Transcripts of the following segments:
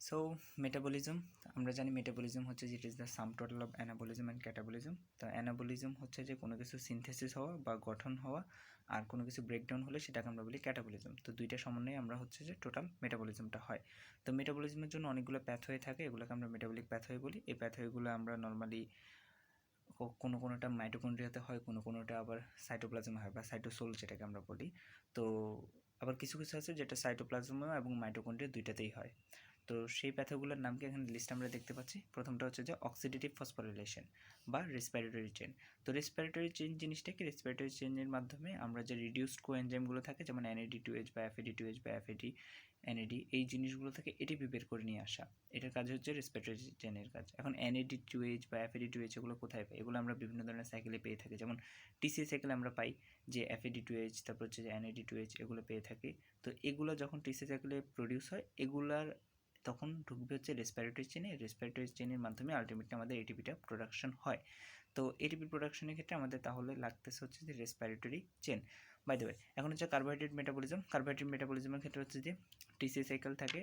So metabolism, আমরা জানি metabolism হচ্ছে যে it is the sum total of anabolism and catabolism. তো অ্যানাবলিজম হচ্ছে যে কোনো কিছু সিনথেসিস হওয়া বা গঠন হওয়া, আর কোনো কিছু ব্রেকডাউন হলে সেটাকে আমরা বলি ক্যাটাবলিজম। তো দুইটা সমন্বয়ে আমরা হচ্ছে যে টোটাল মেটাবলিজমটা হয়। তো মেটাবলিজমের জন্য অনেকগুলো প্যাথওয়ে থাকে, এগুলোকে আমরা মেটাবলিক প্যাথওয়ে বলি। এই প্যাথওয়েগুলো আমরা নর্মালি কোনোটা মাইটোকন্ড্রিয়াতে হয়, কোনোটা আবার সাইটোপ্লাজমে হয় বা সাইটোসোল যেটাকে আমরা বলি। তো আবার কিছু কিছু আছে যেটা সাইটোপ্লাজমে এবং মাইটোকন্ড্রিয়া দুইটাতেই হয়। তো সেই প্যাথোগুলোর নাম কি এখানে লিস্ট আমরা দেখতে পাচ্ছি। প্রথমটা হচ্ছে যে অক্সিডেটিভ ফসফোরিলেশন বা রেসপিরেটরি চেন। তো রেসপিরেটরি চেন জিনিসটা কি, রেসপিরেটরি চেনের মাধ্যমে আমরা যে রিডিউসড কোএনজাইমগুলো থাকে যেমন NAD2H বা FAD2H বা FAD NAD, এই জিনিসগুলো থেকে এটিপি বের করে নিয়ে আসা, এটার কাজ হচ্ছে রেসপিরেটরি চেনের কাজ। এখন NAD2H বা FAD2H এগুলো কোথায় পাই? এগুলো আমরা বিভিন্ন ধরনের সাইকেলে পেয়ে থাকি, যেমন TC সাইকেলে আমরা পাই যে FAD2H, তারপর হচ্ছে যে NAD2H এগুলো পেয়ে থাকি। তো এগুলো যখন TC সাইকেলে প্রডিউস হয়, এগুলার তখন ঢুকবে হচ্ছে রেসপিরেটরি চেনে, রেসপিরেটরি চেনের মাধ্যমে আলটিমেটলি আমাদের এটিপিটা প্রোডাকশন হয়। তো এটিপি প্রোডাকশনের ক্ষেত্রে আমাদের তাহলে লাগতেছে হচ্ছে যে respiratory chain. By the way, এখন হচ্ছে কার্বোহাইড্রেট মেটাবলিজম। কার্বোহাইড্রেট মেটাবলিজমের ক্ষেত্রে হচ্ছে যে টিসি সাইকেল থাকে,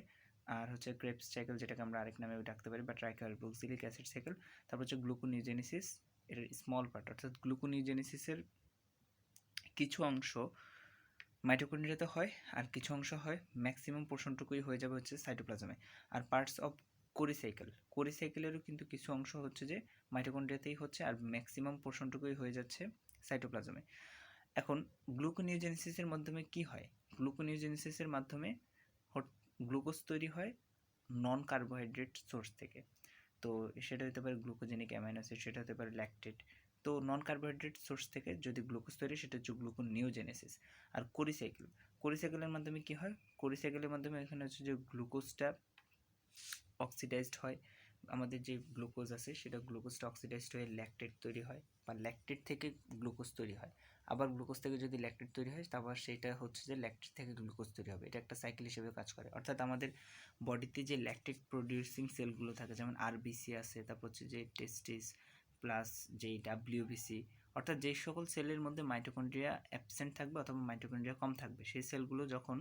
আর হচ্ছে ক্রেবস সাইকেল যেটাকে আমরা আরেক নামে ডাকতে পারি, বা ট্রাইকার্বক্সিলিক অ্যাসিড সাইকেল। তারপর হচ্ছে গ্লুকোনিওজেনেসিস, এর স্মল পার্ট, অর্থাৎ গ্লুকোনিওজেনেসিসের কিছু অংশ মাইটোকন্ড্রিয়াতে হয় আর কিছু অংশ হয়, ম্যাক্সিমাম পোর্শনটুকুই হয়ে যাবে হচ্ছে সাইটোপ্লাজমে। আর পার্টস অফ কোরি সাইকেলেরও কিন্তু কিছু অংশ হচ্ছে যে মাইটোকন্ড্রিয়াতেই হচ্ছে, আর ম্যাক্সিমাম পোর্শনটুকুই হয়ে যাচ্ছে সাইটোপ্লাজমে। এখন গ্লুকোনিওজেনেসিসের মাধ্যমে কি হয়? গ্লুকোনিওজেনেসিসের মাধ্যমে গ্লুকোজ তৈরি হয় নন কার্বোহাইড্রেট সোর্স থেকে। তো সেটা হতে পারে গ্লুকোজেনিক অ্যামাইনো অ্যাসিড, সেটা হতে পারে ল্যাকটেট। তো নন কার্বোহাইড্রেট সোর্স থেকে যদি গ্লুকোজ তৈরি, সেটা হচ্ছে গ্লুকোনিওজেনেসিস। আর কোরিসাইকেলের মাধ্যমে কি হয়? কোরিসাইকেলের মাধ্যমে এখানে হচ্ছে যে গ্লুকোজটা অক্সিডাইজড হয়, আমাদের যে গ্লুকোজ আছে সেটা গ্লুকোজটা অক্সিডাইজড হয়ে ল্যাকটেট তৈরি হয়, বা ল্যাকটেট থেকে গ্লুকোজ তৈরি হয়। আবার গ্লুকোজ থেকে যদি ল্যাকটেট তৈরি হয়, তারপর সেটা হচ্ছে যে ল্যাকটেট থেকে গ্লুকোজ তৈরি হবে। এটা একটা সাইকেল হিসেবে কাজ করে। অর্থাৎ আমাদের বডিতে যে ল্যাকটেট প্রডিউসিং সেলগুলো থাকে, যেমন আরবিসি আছে, তারপর হচ্ছে যে টেস্টিস প্লাস যেই ডাব্লিউবিসি, অর্থাৎ যেই সকল সেলের মধ্যে মাইটোকন্ড্রিয়া অ্যাবসেন্ট থাকবে অথবা মাইটোকন্ড্রিয়া কম থাকবে, সেই সেলগুলো যখন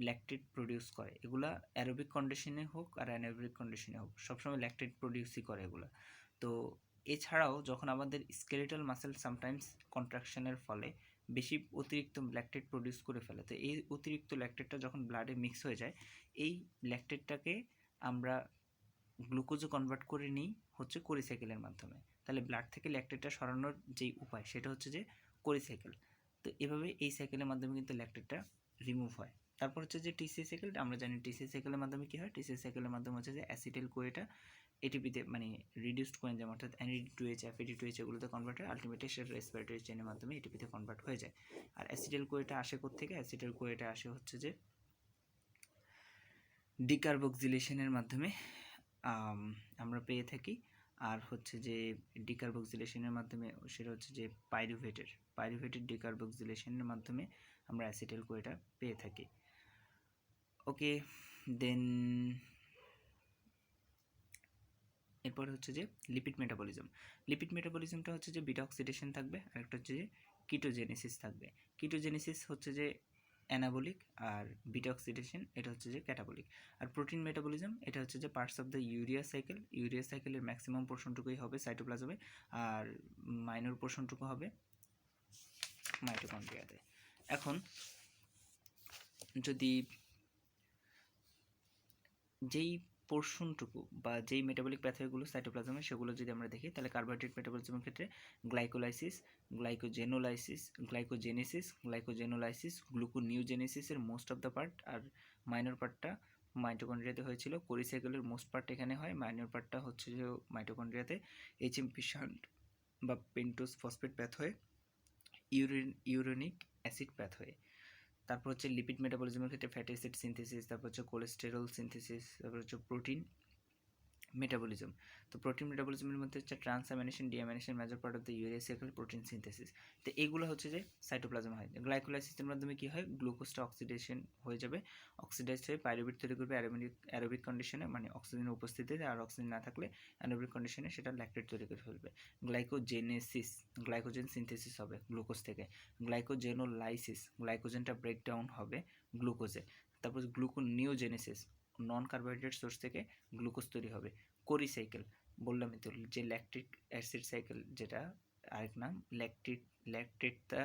ল্যাকটেট প্রডিউস করে, এগুলা অ্যারোবিক কন্ডিশনে হোক আর অ্যানারোবিক কন্ডিশনে হোক, সবসময় ল্যাকটেট প্রডিউসই করে এগুলো। তো এছাড়াও যখন আমাদের স্কেলেটাল মাসেল সামটাইমস কন্ট্রাকশনের ফলে বেশি অতিরিক্ত ল্যাকটেট প্রডিউস করে ফেলে, তো এই অতিরিক্ত ল্যাকটেটটা যখন ব্লাডে মিক্স হয়ে যায়, এই ল্যাকটেটটাকে আমরা গ্লুকোজে কনভার্ট করে নিই হচ্ছে কোরিসাইকেলের মাধ্যমে। তাহলে ব্লাড থেকে ল্যাকটেটটা সরানোর যেই উপায়, সেটা হচ্ছে যে কোরিসাইকেল। তো এভাবে এই সাইকেলের মাধ্যমে কিন্তু ল্যাকটেটটা রিমুভ হয়। তারপর হচ্ছে যে টিসি সাইকেল, আমরা জানি টিসি সাইকেলের মাধ্যমে কী হয়। টিসি সাইকেলের মাধ্যমে হচ্ছে যে অ্যাসিটাইল কোয়েটা এটিপিতে, মানে রিডিউসড কোএনজাইম অর্থাৎ NAD2H FAD2H এগুলোতে কনভার্ট হয়, আলটিমেটলি সেটা রেসপিরেটরি চেনের মাধ্যমে এটিপিতে কনভার্ট হয়ে যায়। আর অ্যাসিটাইল কোয়েটা আসে কোত্থেকে? অ্যাসিটাইল কোয়েটা আসে হচ্ছে যে ডিকার্বক্সিলেশনের মাধ্যমে আমরা পেয়ে থাকি। আর হচ্ছে যে ডিকার্বক্সিলেশনের মাধ্যমে সেটা হচ্ছে যে পাইরুভেটের ডিকার্বক্সিলেশনের মাধ্যমে আমরা অ্যাসিটাইল কোয়েটা পেয়ে থাকি। ওকে, দেন এরপর হচ্ছে যে লিপিড মেটাবলিজমটা হচ্ছে যে বিটা অক্সিডেশন থাকবে, আর একটা হচ্ছে যে কিটোজেনেসিস থাকবে। কিটোজেনেসিস হচ্ছে যে অ্যানাবলিক, আর বিটা অক্সিডেশন এটা হচ্ছে যে ক্যাটাবলিক। আর প্রোটিন মেটাবলিজম এটা হচ্ছে যে পার্টস অফ দ্য ইউরিয়া সাইকেলের ম্যাক্সিমাম পোর্শনটুকুই হবে সাইটোপ্লাজমে, আর মাইনর পোর্শনটুকু হবে মাইটোকন্ড্রিয়াতে। এখন যদি যেই পোর্শনটুকু বা যেই মেটাবলিক প্যাথওয়েগুলো সাইটোপ্লাজমে, সেগুলো যদি আমরা দেখি, তাহলে কার্বোহাইড্রেট মেটাবলিজমের ক্ষেত্রে গ্লাইকোজেনেসিস, গ্লুকোনিওজেনেসিসের মোস্ট অফ দ্য পার্ট, আর মাইনর পার্টটা মাইটোকন্ড্রিয়াতে হয়েছিল। কোরিসাইকেলের মোস্ট পার্ট এখানে হয়, মাইনর পার্টটা হচ্ছে যে মাইটোকন্ড্রিয়াতে। HMP শান্ট বা pentose phosphate pathway, uronic acid pathway. তারপর হচ্ছে লিপিড মেটাবলিজমের ক্ষেত্রে ফ্যাটি অ্যাসিড সিনথেসিস, তারপর হচ্ছে কোলেস্টেরল সিনথেসিস, তারপর হচ্ছে প্রোটিন মেটাবলিজম। তো প্রোটিন মেটাবলিজমের মধ্যে হচ্ছে transamination, deamination, major part of the urea cycle, protein synthesis. তো এইগুলো হচ্ছে যে সাইটোপ্লাজমে হয়। গ্লাইকোলাইসিসের মাধ্যমে কী হয়? গ্লুকোজটা অক্সিডেশন হয়ে যাবে, অক্সিডাইজড হয়ে পাইরুভেট তৈরি করবে অ্যারোবিক কন্ডিশনে, মানে অক্সিজেনের উপস্থিতিতে, আর অক্সিজেন না থাকলে অ্যানোবিক কন্ডিশনে সেটা ল্যাকটেট তৈরি করে ফেলবে। গ্লাইকোজেন সিনথেসিস হবে গ্লুকোজ থেকে। গ্লাইকোজেনোলাইসিস, গ্লাইকোজেনটা ব্রেকডাউন হবে গ্লুকোজে। তারপর গ্লুকোনিওজেনেসিস, নন কার্বোহাইড্রেট সোর্স থেকে গ্লুকোজ তৈরি হবে। কোরি সাইকেল বললামই তো, যে ল্যাকটিক অ্যাসিড সাইকেল, যেটা আরেক নাম ল্যাকটেটটা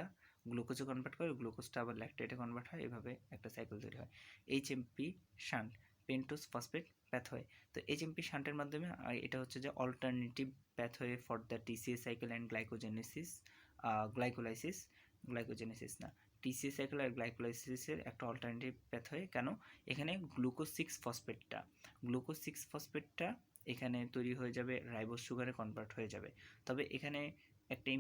গ্লুকোজে কনভার্ট করে, গ্লুকোজটা আবার ল্যাকটেটে কনভার্ট হয়, এভাবে একটা সাইকেল তৈরি হয়। HMP shunt, pentose phosphate pathway. তো এইচএমপি শান্টের মাধ্যমে এটা হচ্ছে যে alternative pathway for the TCA cycle and glycogenesis না, টিসিএ সাইকেল আর গ্লাইকোলাইসিসের একটা অল্টারনেটিভ প্যাথওয়ে। কেন? এখানে গ্লুকোজ 6 ফসফেটটা এখানে তৈরি হয়ে যাবে, রাইবোজ সুগারে কনভার্ট হয়ে যাবে। তবে এখানে একটা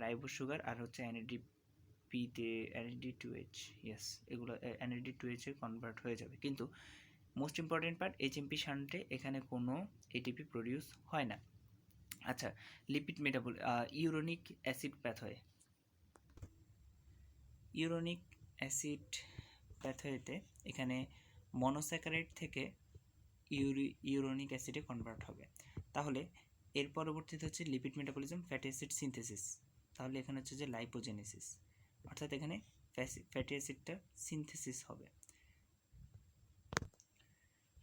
রাইবোজ সুগার আর হচ্ছে এনএডিপিতে NAD2H, ইয়েস, এগুলো NAD2H এ কনভার্ট হয়ে যাবে। কিন্তু মোস্ট ইম্পর্টেন্ট পার্ট, এইচএমপি শান্টে এখানে কোনো এটিপি প্রডিউস হয় না। আচ্ছা, লিপিড ইউরোনিক অ্যাসিড প্যাথওয়েতে এখানে মনোস্যাকারাইড থেকে ইউরোনিক অ্যাসিডে কনভার্ট হবে। তাহলে এর পরবর্তীতে হচ্ছে lipid metabolism, fatty acid synthesis. তাহলে এখানে হচ্ছে যে লাইপোজেনেসিস, অর্থাৎ এখানে ফ্যাটি অ্যাসিডটা সিনথেসিস হবে।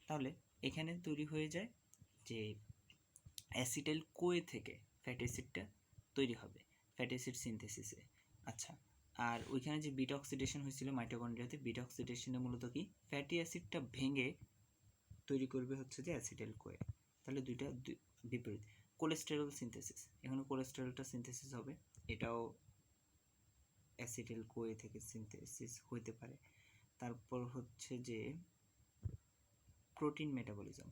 তাহলে এখানে তৈরি হয়ে যায় যে অ্যাসিটাইল কোয়ে থেকে ফ্যাটি অ্যাসিডটা তৈরি হবে ফ্যাটি অ্যাসিড সিনথেসিসে। আচ্ছা, আর ওইখানে যে বিটা অক্সিডেশন হয়েছিল মাইটোকন্ড্রিয়াতে, বিটা অক্সিডেশনে মূলত কি ফ্যাটি অ্যাসিডটা ভেঙে তৈরি করবে হচ্ছে যে অ্যাসিটাইল কোয়ে। তাহলে দুইটা বিপরীত। কোলেস্টেরল সিনথেসিস, এখানে কোলেস্টেরলটা সিনথেসিস হবে, এটাও অ্যাসিটাইল কোয়ে থেকে সিনথেসিস হইতে পারে। তারপর হচ্ছে যে প্রোটিন মেটাবলিজম,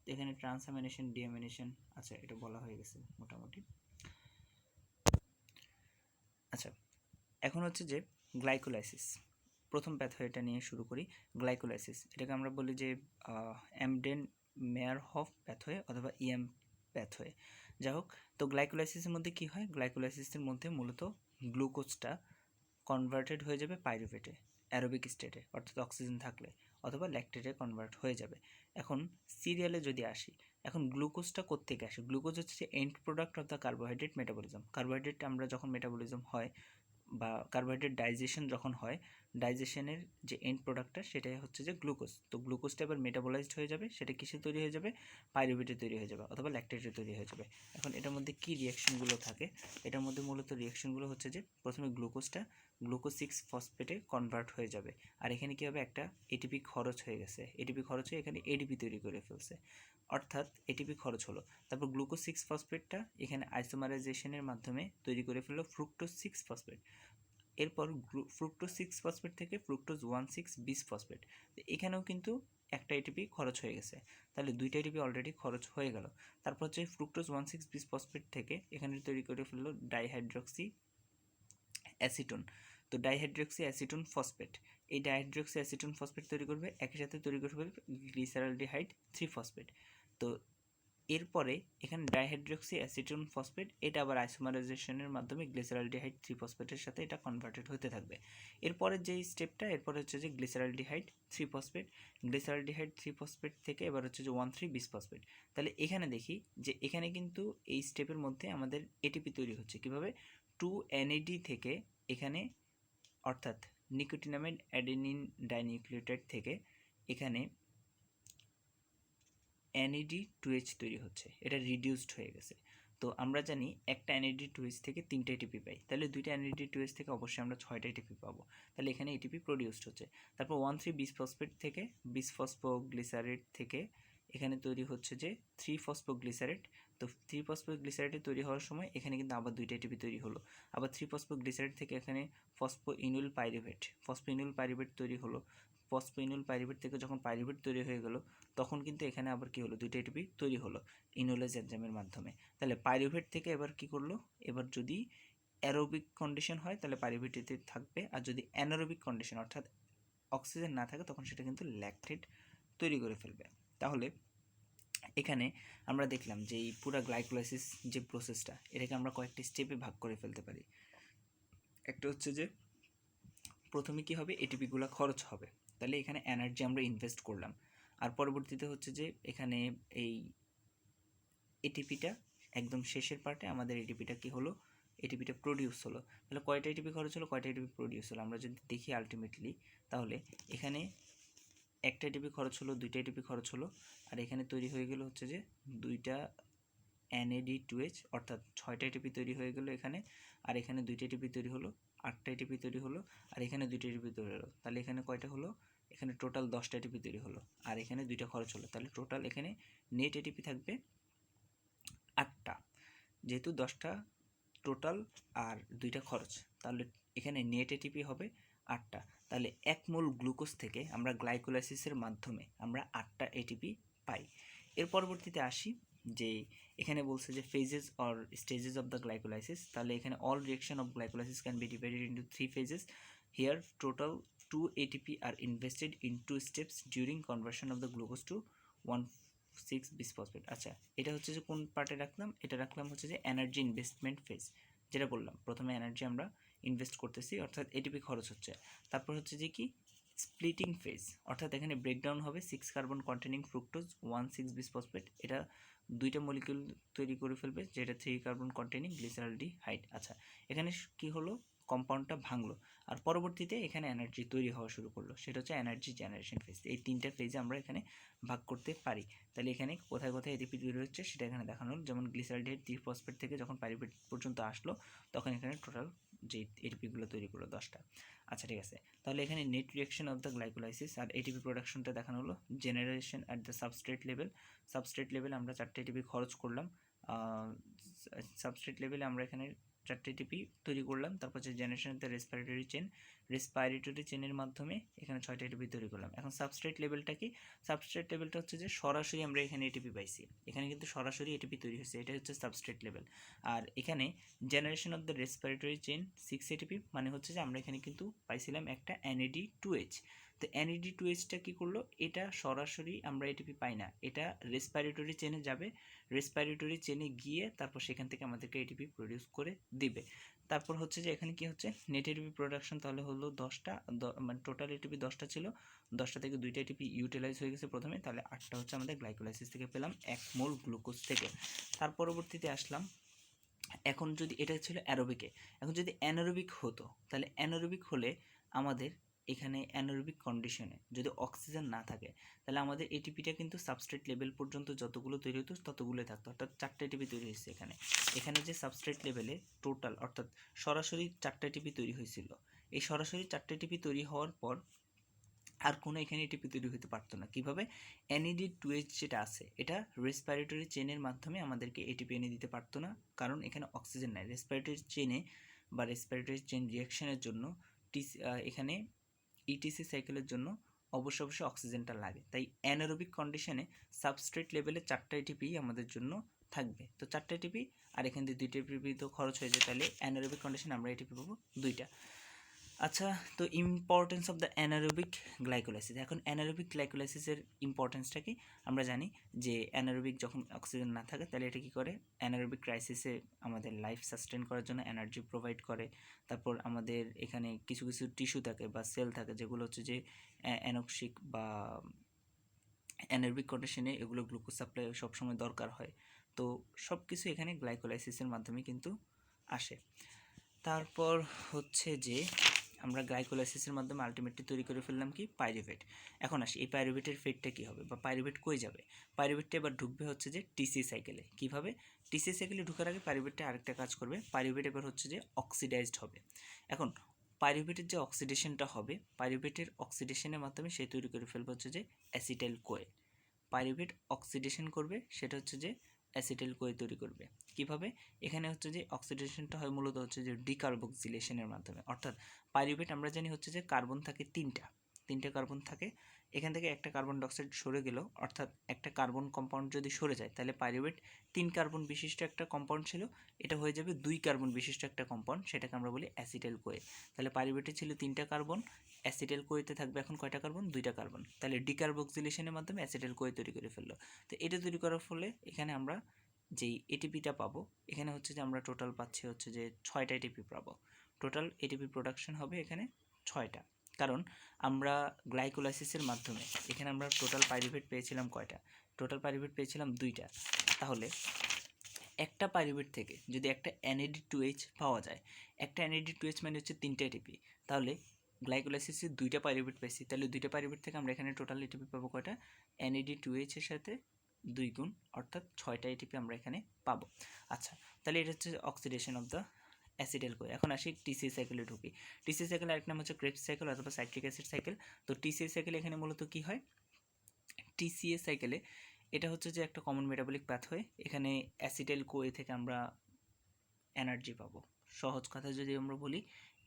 এখানে ট্রান্সঅ্যামিনেশন, ডিঅ্যামিনেশন, আচ্ছা এটা বলা হয়ে গেছে মোটামুটি। আচ্ছা, এখন হচ্ছে যে গ্লাইকোলাইসিস, প্রথম প্যাথওয়েটা নিয়ে শুরু করি। গ্লাইকোলাইসিস, এটাকে আমরা বলি যে এমডেন মেয়ারহফ প্যাথওয়ে অথবা ইএম প্যাথওয়ে। যাই হোক, তো গ্লাইকোলাইসিসের মধ্যে কি হয়? গ্লাইকোলাইসিসের মধ্যে মূলত গ্লুকোজটা কনভার্টেড হয়ে যাবে পাইরুভেটে, অ্যারোবিক স্টেটে, অর্থাৎ অক্সিজেন থাকলে, অথবা ল্যাকটেটে কনভার্ট হয়ে যাবে। এখন সিরিয়ালে যদি আসি, এখন গ্লুকোজটা কোত্থেকে আসে? গ্লুকোজ হচ্ছে যে and product of the carbohydrate metabolism. Carbohydrate আমরা যখন মেটাবলিজম হয় বা কার্বোহাইড্রেট ডাইজেশন যখন হয়, ডাইজেশনের যে এন্ড প্রোডাক্টটা সেটাই হচ্ছে যে গ্লুকোজ। তো গ্লুকোজটা এবার মেটাবলাইজড হয়ে যাবে, সেটা কিসে তৈরি হয়ে যাবে? পাইরুভেটে তৈরি হয়ে যাবে অথবা ল্যাকটেটে তৈরি হয়ে যাবে। এখন এটার মধ্যে কি রিয়াকশনগুলো থাকে? এটার মধ্যে মূলত রিয়াকশনগুলো হচ্ছে যে প্রথমে গ্লুকোজটা গ্লুকোজ 6 ফসফেটে কনভার্ট হয়ে যাবে, আর এখানে কী হবে? একটা এটিপি খরচ হয়ে গেছে, এটিপি খরচ হয়ে এখানে এডিপি তৈরি করে ফেলছে, অর্থাৎ এটিপি খরচ হলো। তারপর গ্লুকোজ 6 ফসফেটটা এখানে আইসোমারাইজেশনের মাধ্যমে তৈরি করে ফেললো ফ্রুক্টোজ 6 ফসফেট। এরপর ফ্রুক্টোজ 6 ফসফেট থেকে ফ্রুক্টোজ 1,6-বিসফসফেট। এখানেও কিন্তু একটা এটিপি খরচ হয়ে গেছে, তাহলে দুইটা এটিপি অলরেডি খরচ হয়ে গেল। তারপর হচ্ছে ফ্রুক্টোজ 1,6-বিসফসফেট থেকে এখানে তৈরি করে ফেললো ডাইহাইড্রক্সি অ্যাসিটোন। তো ডাইহাইড্রক্সি অ্যাসিটোন ফসফেট, এই ডাইহাইড্রক্সি অ্যাসিটোন ফসফেট তৈরি করবে, একই সাথে তৈরি করে ফেলবে গ্লিসারলডিহাইড 3 ফসফেট। তো এরপরে এখানে ডাইহাইড্রক্সি অ্যাসিটোন ফসফেট, এটা আবার আইসোমারাইজেশনের মাধ্যমে গ্লিসারলডিহাইড 3 ফসফেটের সাথে এটা কনভার্টেড হতে থাকবে। এরপরের যেই স্টেপটা, এরপরে হচ্ছে যে গ্লিসারলডিহাইড 3 ফসফেট, গ্লিসারলডিহাইড 3 ফসফেট থেকে এবার হচ্ছে যে 1,3-বিসফসফেট। তাহলে এখানে দেখি যে এখানে কিন্তু এই স্টেপের মধ্যে আমাদের এটিপি তৈরি হচ্ছে কীভাবে? 2NAD থেকে এখানে, অর্থাৎ নিকোটিনামাইড অ্যাডেনিন ডাইনিউক্লিওটাইড থেকে এখানে NAD2H তৈরি হচ্ছে, এটা রিডিউসড হয়ে গেছে। তো আমরা জানি একটা NAD2H থেকে 3টা এটিপি পাই, তাহলে দুইটা NAD2H থেকে অবশ্যই আমরা 6টা এটিপি পাবো, তাহলে এখানে এটিপি প্রডিউসড হচ্ছে। তারপর 1,3-বিসফসফেট থেকে, বিসফসফোগ্লিসারেট থেকে এখানে তৈরি হচ্ছে যে 3-ফসফোগ্লিসারেট। তো 3-ফসফোগ্লিসারেটে তৈরি হওয়ার সময় এখানে কিন্তু আবার দুইটা এটিপি তৈরি হলো, আবার 3-ফসফোগ্লিসারেট থেকে এখানে ফসফোইনুল পাইরুভেট তৈরি হলো। ফসফোইনুল পাইরুভেট থেকে যখন পাইরুভেট তৈরি হয়ে গেল, তখন কিন্তু এখানে আবার কি হলো? দুইটা এটিপি তৈরি হলো ইনোলেজ এনজাইমের মাধ্যমে। তাহলে পাইরুভেট থেকে এবার কি করলো? এবার যদি অ্যারোবিক কন্ডিশন হয় তাহলে পাইরুভেটিতে থাকবে, আর যদি অ্যানারোবিক কন্ডিশন অর্থাৎ অক্সিজেন না থাকে তখন সেটা কিন্তু ল্যাকটেট তৈরি করে ফেলবে। তাহলে এখানে আমরা দেখলাম যে এই পুরো গ্লাইকোলাইসিস যে প্রসেসটা, এটাকে আমরা কয়েকটি স্টেপে ভাগ করে ফেলতে পারি। একটা হচ্ছে যে প্রথমে কি হবে? এটিপিগুলো খরচ হবে, তাহলে এখানে এনার্জি আমরা ইনভেস্ট করলাম, আর পরবর্তীতে হচ্ছে যে এখানে এই এটিপিটা একদম শেষের পার্টে আমাদের এটিপিটা কি হলো? এটিপিটা প্রডিউস হলো। তাহলে কয়টা এটিপি খরচ হলো, কয়টা এটিপি প্রডিউস হলো? আমরা যদি দেখি আলটিমেটলি, তাহলে এখানে একটা এটিপি খরচ হলো, দুইটা এটিপি খরচ হলো, আর এখানে তৈরি হয়ে গেল হচ্ছে যে দুইটা NAD2H, অর্থাৎ 6টা এটিপি তৈরি হয়ে গেল এখানে, আর এখানে 2টা এটিপি তৈরি হলো, 8টা এটিপি তৈরি হলো, আর এখানে 2টা এটিপি তৈরি হলো। তাহলে এখানে কয়টা হলো? এখানে টোটাল 10টা এটিপি তৈরি হলো, আর এখানে 2টা খরচ হলো। তাহলে টোটাল এখানে নেট এটিপি থাকবে 8টা, যেহেতু 10টা টোটাল আর 2টা খরচ, তাহলে এখানে নেট এটিপি হবে 8টা। তাহলে 1 মোল গ্লুকোজ থেকে আমরা গ্লাইকোলাইসিসের মাধ্যমে আমরা 8টা এটিপি পাই। এর পরবর্তীতে আসি যে এখানে বলছে যে phases or stages of the glycolysis. তাহলে এখানে all reaction of glycolysis can be divided into 3 phases. Here total 2 ATP are invested in 2 steps during conversion of the glucose to 1,6-bisphosphate. আচ্ছা, এটা হচ্ছে যে কোন পার্টে রাখলাম? এটা রাখলাম হচ্ছে যে এনার্জি ইনভেস্টমেন্ট ফেজ, যেটা বললাম প্রথমে এনার্জি আমরা ইনভেস্ট করতেছি, অর্থাৎ এটিপি খরচ হচ্ছে। তারপর হচ্ছে যে কি স্প্লিটিং ফেজ, অর্থাৎ এখানে ব্রেকডাউন হবে 6 কার্বন কন্টেনিং ফ্রুক্টোজ 1,6-bisphosphate, এটা 2টা মলিকিউল তৈরি করে ফেলবে, যেটা 3 কার্বন কন্টেনিং গ্লিসারলডিহাইড। আচ্ছা, এখানে কি হলো? কম্পাউন্ডটা ভাঙলো, আর পরবর্তীতে এখানে এনার্জি তৈরি হওয়া শুরু করলো, সেটা হচ্ছে এনার্জি জেনারেশন ফেজ। এই 3টা ফেজে আমরা এখানে ভাগ করতে পারি। তাহলে এখানে কোথায় কোথায় এটিপি তৈরি হচ্ছে সেটা এখানে দেখানো হলো। যেমন গ্লিসারলডিহাইড 3-ফসফেট থেকে যখন পাইরুভেট পর্যন্ত আসলো, তখন এখানে টোটাল যে এটিপিগুলো তৈরি করলো 10টা। আচ্ছা, ঠিক আছে। তাহলে এখানে net reaction of the glycolysis আর এটিপি প্রোডাকশনটা দেখানো হলো। Generation at the substrate level, substrate লেভেলে আমরা 4টা এটিপি খরচ করলাম, সাবস্ট্রেট লেভেলে আমরা এখানে 4টা এটিপি তৈরি করলাম। তারপর হচ্ছে generation of the respiratory chain, respiratory চেনের মাধ্যমে এখানে 6টা এটিপি তৈরি করলাম। এখন সাবস্ট্রেট লেভেলটা কি? সাবস্ট্রেট লেভেলটা হচ্ছে যে সরাসরি আমরা এখানে এটিপি পাইছি, এখানে কিন্তু সরাসরি এটিপি তৈরি হয়েছে, এটা হচ্ছে সাবস্ট্রেট লেভেল। আর এখানে generation of the respiratory chain 6 ATP, মানে হচ্ছে যে আমরা এখানে কিন্তু পাইছিলাম একটা NAD2H। তো NAD2Hটা কী করলো? এটা সরাসরি আমরা এটিপি পাই না, এটা রেসপিরেটরি চেনে যাবে, রেসপিরেটরি চেনে গিয়ে তারপর সেখান থেকে আমাদেরকে এটিপি প্রডিউস করে দিবে। তারপর হচ্ছে যে এখানে কি হচ্ছে? নেট এটিপি প্রোডাকশন তাহলে হলো 10টা, মানে টোটাল এটিপি 10টা ছিল, 10টা থেকে 2টা এটিপি ইউটিলাইজ হয়ে গেছে প্রথমে, তাহলে 8টা হচ্ছে আমাদের গ্লাইকোলাইসিস থেকে পেলাম 1 মোল গ্লুকোজ থেকে। তার পরবর্তীতে আসলাম, এখন যদি এটা ছিল অ্যারোবিকে, এখন যদি অ্যানারোবিক হতো, তাহলে অ্যানারোবিক হলে আমাদের এখানে অ্যানারোবিক কন্ডিশনে যদি অক্সিজেন না থাকে, তাহলে আমাদের এটিপিটা কিন্তু সাবস্ট্রেট লেভেল পর্যন্ত যতগুলো তৈরি হতো ততগুলোই থাকতো, অর্থাৎ 4টা এটিপি তৈরি হয়েছে এখানে। এখানে যে সাবস্ট্রেট লেভেলে টোটাল, অর্থাৎ সরাসরি 4টা এটিপি তৈরি হয়েছিল, এই সরাসরি 4টা এটিপি তৈরি হওয়ার পর আর কোনো এখানে এটিপি তৈরি হতে পারতো না। কীভাবে? NAD2H যেটা আছে, এটা রেসপিরেটরি চেনের মাধ্যমে আমাদেরকে এটিপি এনে দিতে পারতো না, কারণ এখানে অক্সিজেন নাই। রেসপিরেটরি চেনে বা রেসপিরেটরি চেন রিয়াকশনের জন্য এখানে ETC সাইকেলের জন্য অবশ্যই অক্সিজেনটা লাগে। তাই অ্যানারোবিক কন্ডিশনে সাবস্ট্রেট লেভেলে 4টা এটিপি আমাদের জন্য থাকবে। তো 4টা এটিপি আর এখান থেকে 2টা এটিপি তো খরচ হয়ে যায়, তাহলে অ্যানারোবিক কন্ডিশনে আমরা এটিপি পাবো 2টা। আচ্ছা, তো importance of the anaerobic glycolysis. এখন অ্যানারোবিক গ্লাইকোলাইসিসের ইম্পর্টেন্সটা কি আমরা জানি, যে অ্যানারোবিক যখন অক্সিজেন না থাকে তাহলে এটা কী করে? অ্যানারোবিক ক্রাইসিসে আমাদের লাইফ সাস্টেন করার জন্য এনার্জি প্রোভাইড করে। তারপর আমাদের এখানে কিছু কিছু টিস্যু থাকে বা সেল থাকে যেগুলো হচ্ছে যে অ্যানোক্সিক বা অ্যানারোবিক কন্ডিশনে এগুলো গ্লুকোজ সাপ্লাই সবসময় দরকার হয়। তো সব কিছু এখানে গ্লাইকোলাইসিসের মাধ্যমে কিন্তু আসে। তারপর হচ্ছে যে আমরা গ্লাইকোলাইসিসের মাধ্যমে আলটিমেটলি তৈরি করে ফেললাম কি? পাইরুভেট। এখন আসি, এই পাইরুভেটের ফেটটা কী হবে বা পাইরুভেট কই যাবে? পাইরুভেটটা এবার ঢুকবে হচ্ছে যে টিসি সাইকেলে। কীভাবে? টিসি সাইকেলে ঢুকার আগে পাইরুভেটটা আরেকটা কাজ করবে, পাইরুভেট এবার হচ্ছে যে অক্সিডাইজড হবে। এখন পাইরুভেটের যে অক্সিডেশনটা হবে, পাইরুভেটের অক্সিডেশনের মাধ্যমে সে তৈরি করে ফেলবে হচ্ছে যে অ্যাসিটাইল কোয়ে। পাইরুভেট অক্সিডেশন করবে, সেটা হচ্ছে যে অ্যাসিটাইল কোয়ে তৈরি করবে। কিভাবে? এখানে হচ্ছে যে অক্সিডেশনটা হয় মূলত হচ্ছে যে ডিকার্বক্সিলেশনের মাধ্যমে। অর্থাৎ পাইরুভেট আমরা জানি হচ্ছে যে কার্বন থাকে 3টা কার্বন থাকে, এখান থেকে একটা কার্বন ডাইঅক্সাইড সরে গেল, অর্থাৎ একটা কার্বন কম্পাউন্ড যদি সরে যায়, তাহলে পাইরুভেট 3 কার্বন বিশিষ্ট একটা কম্পাউন্ড ছিল, এটা হয়ে যাবে 2 কার্বন বিশিষ্ট একটা কম্পাউন্ড, সেটাকে আমরা বলি অ্যাসিটাইল কোয়ে। তাহলে পাইরুভেটে ছিল 3টা কার্বন, অ্যাসিটাইল কোয়েতে থাকবে এখন কয়টা কার্বন? 2টা কার্বন। তাহলে ডিকার্বক্সিলেশনের মাধ্যমে অ্যাসিটাইল কোয়ে তৈরি করে ফেললো। তো এটা তৈরি করার ফলে এখানে আমরা যেই এটিপিটা পাবো, এখানে হচ্ছে যে আমরা টোটাল পাচ্ছি হচ্ছে যে 6টা এটিপি পাবো। টোটাল এটিপি প্রোডাকশন হবে এখানে 6টা, কারণ আমরা গ্লাইকোলাইসিসের মাধ্যমে এখানে আমরা টোটাল পাইরুভেট পেয়েছিলাম কয়টা? টোটাল পাইরুভেট পেয়েছিলাম 2টা। তাহলে একটা পাইরুভেট থেকে যদি একটা NAD2H পাওয়া যায়, একটা NAD2H মানে হচ্ছে 3টা এটিপি, তাহলে গ্লাইকোলাইসিসে 2টা পাইরুভেট পাইছি, তাহলে 2টা পাইরুভেট থেকে আমরা এখানে টোটাল এটিপি পাবো কয়টা, NAD2H এর সাথে 2 গুণ, অর্থাৎ 6টা এটিপি আমরা এখানে পাবো। আচ্ছা, তাহলে এটা হচ্ছে oxidation of the acetyl Koi. এখন আসি টিসি সাইকেলে ঢুকি। টিসি সাইকেল আরেক নাম হচ্ছে ক্রেবস সাইকেল অথবা সাইট্রিক অ্যাসিড সাইকেল। তো টিসি সাইকেলে এখানে মূলত কি হয়, টিসিএ সাইকেলে এটা হচ্ছে যে একটা কমন মেটাবলিক পাথওয়ে, এখানে অ্যাসিটাইল কোয়ে থেকে আমরা এনার্জি পাবো। সহজ কথা যদি আমরা বলি,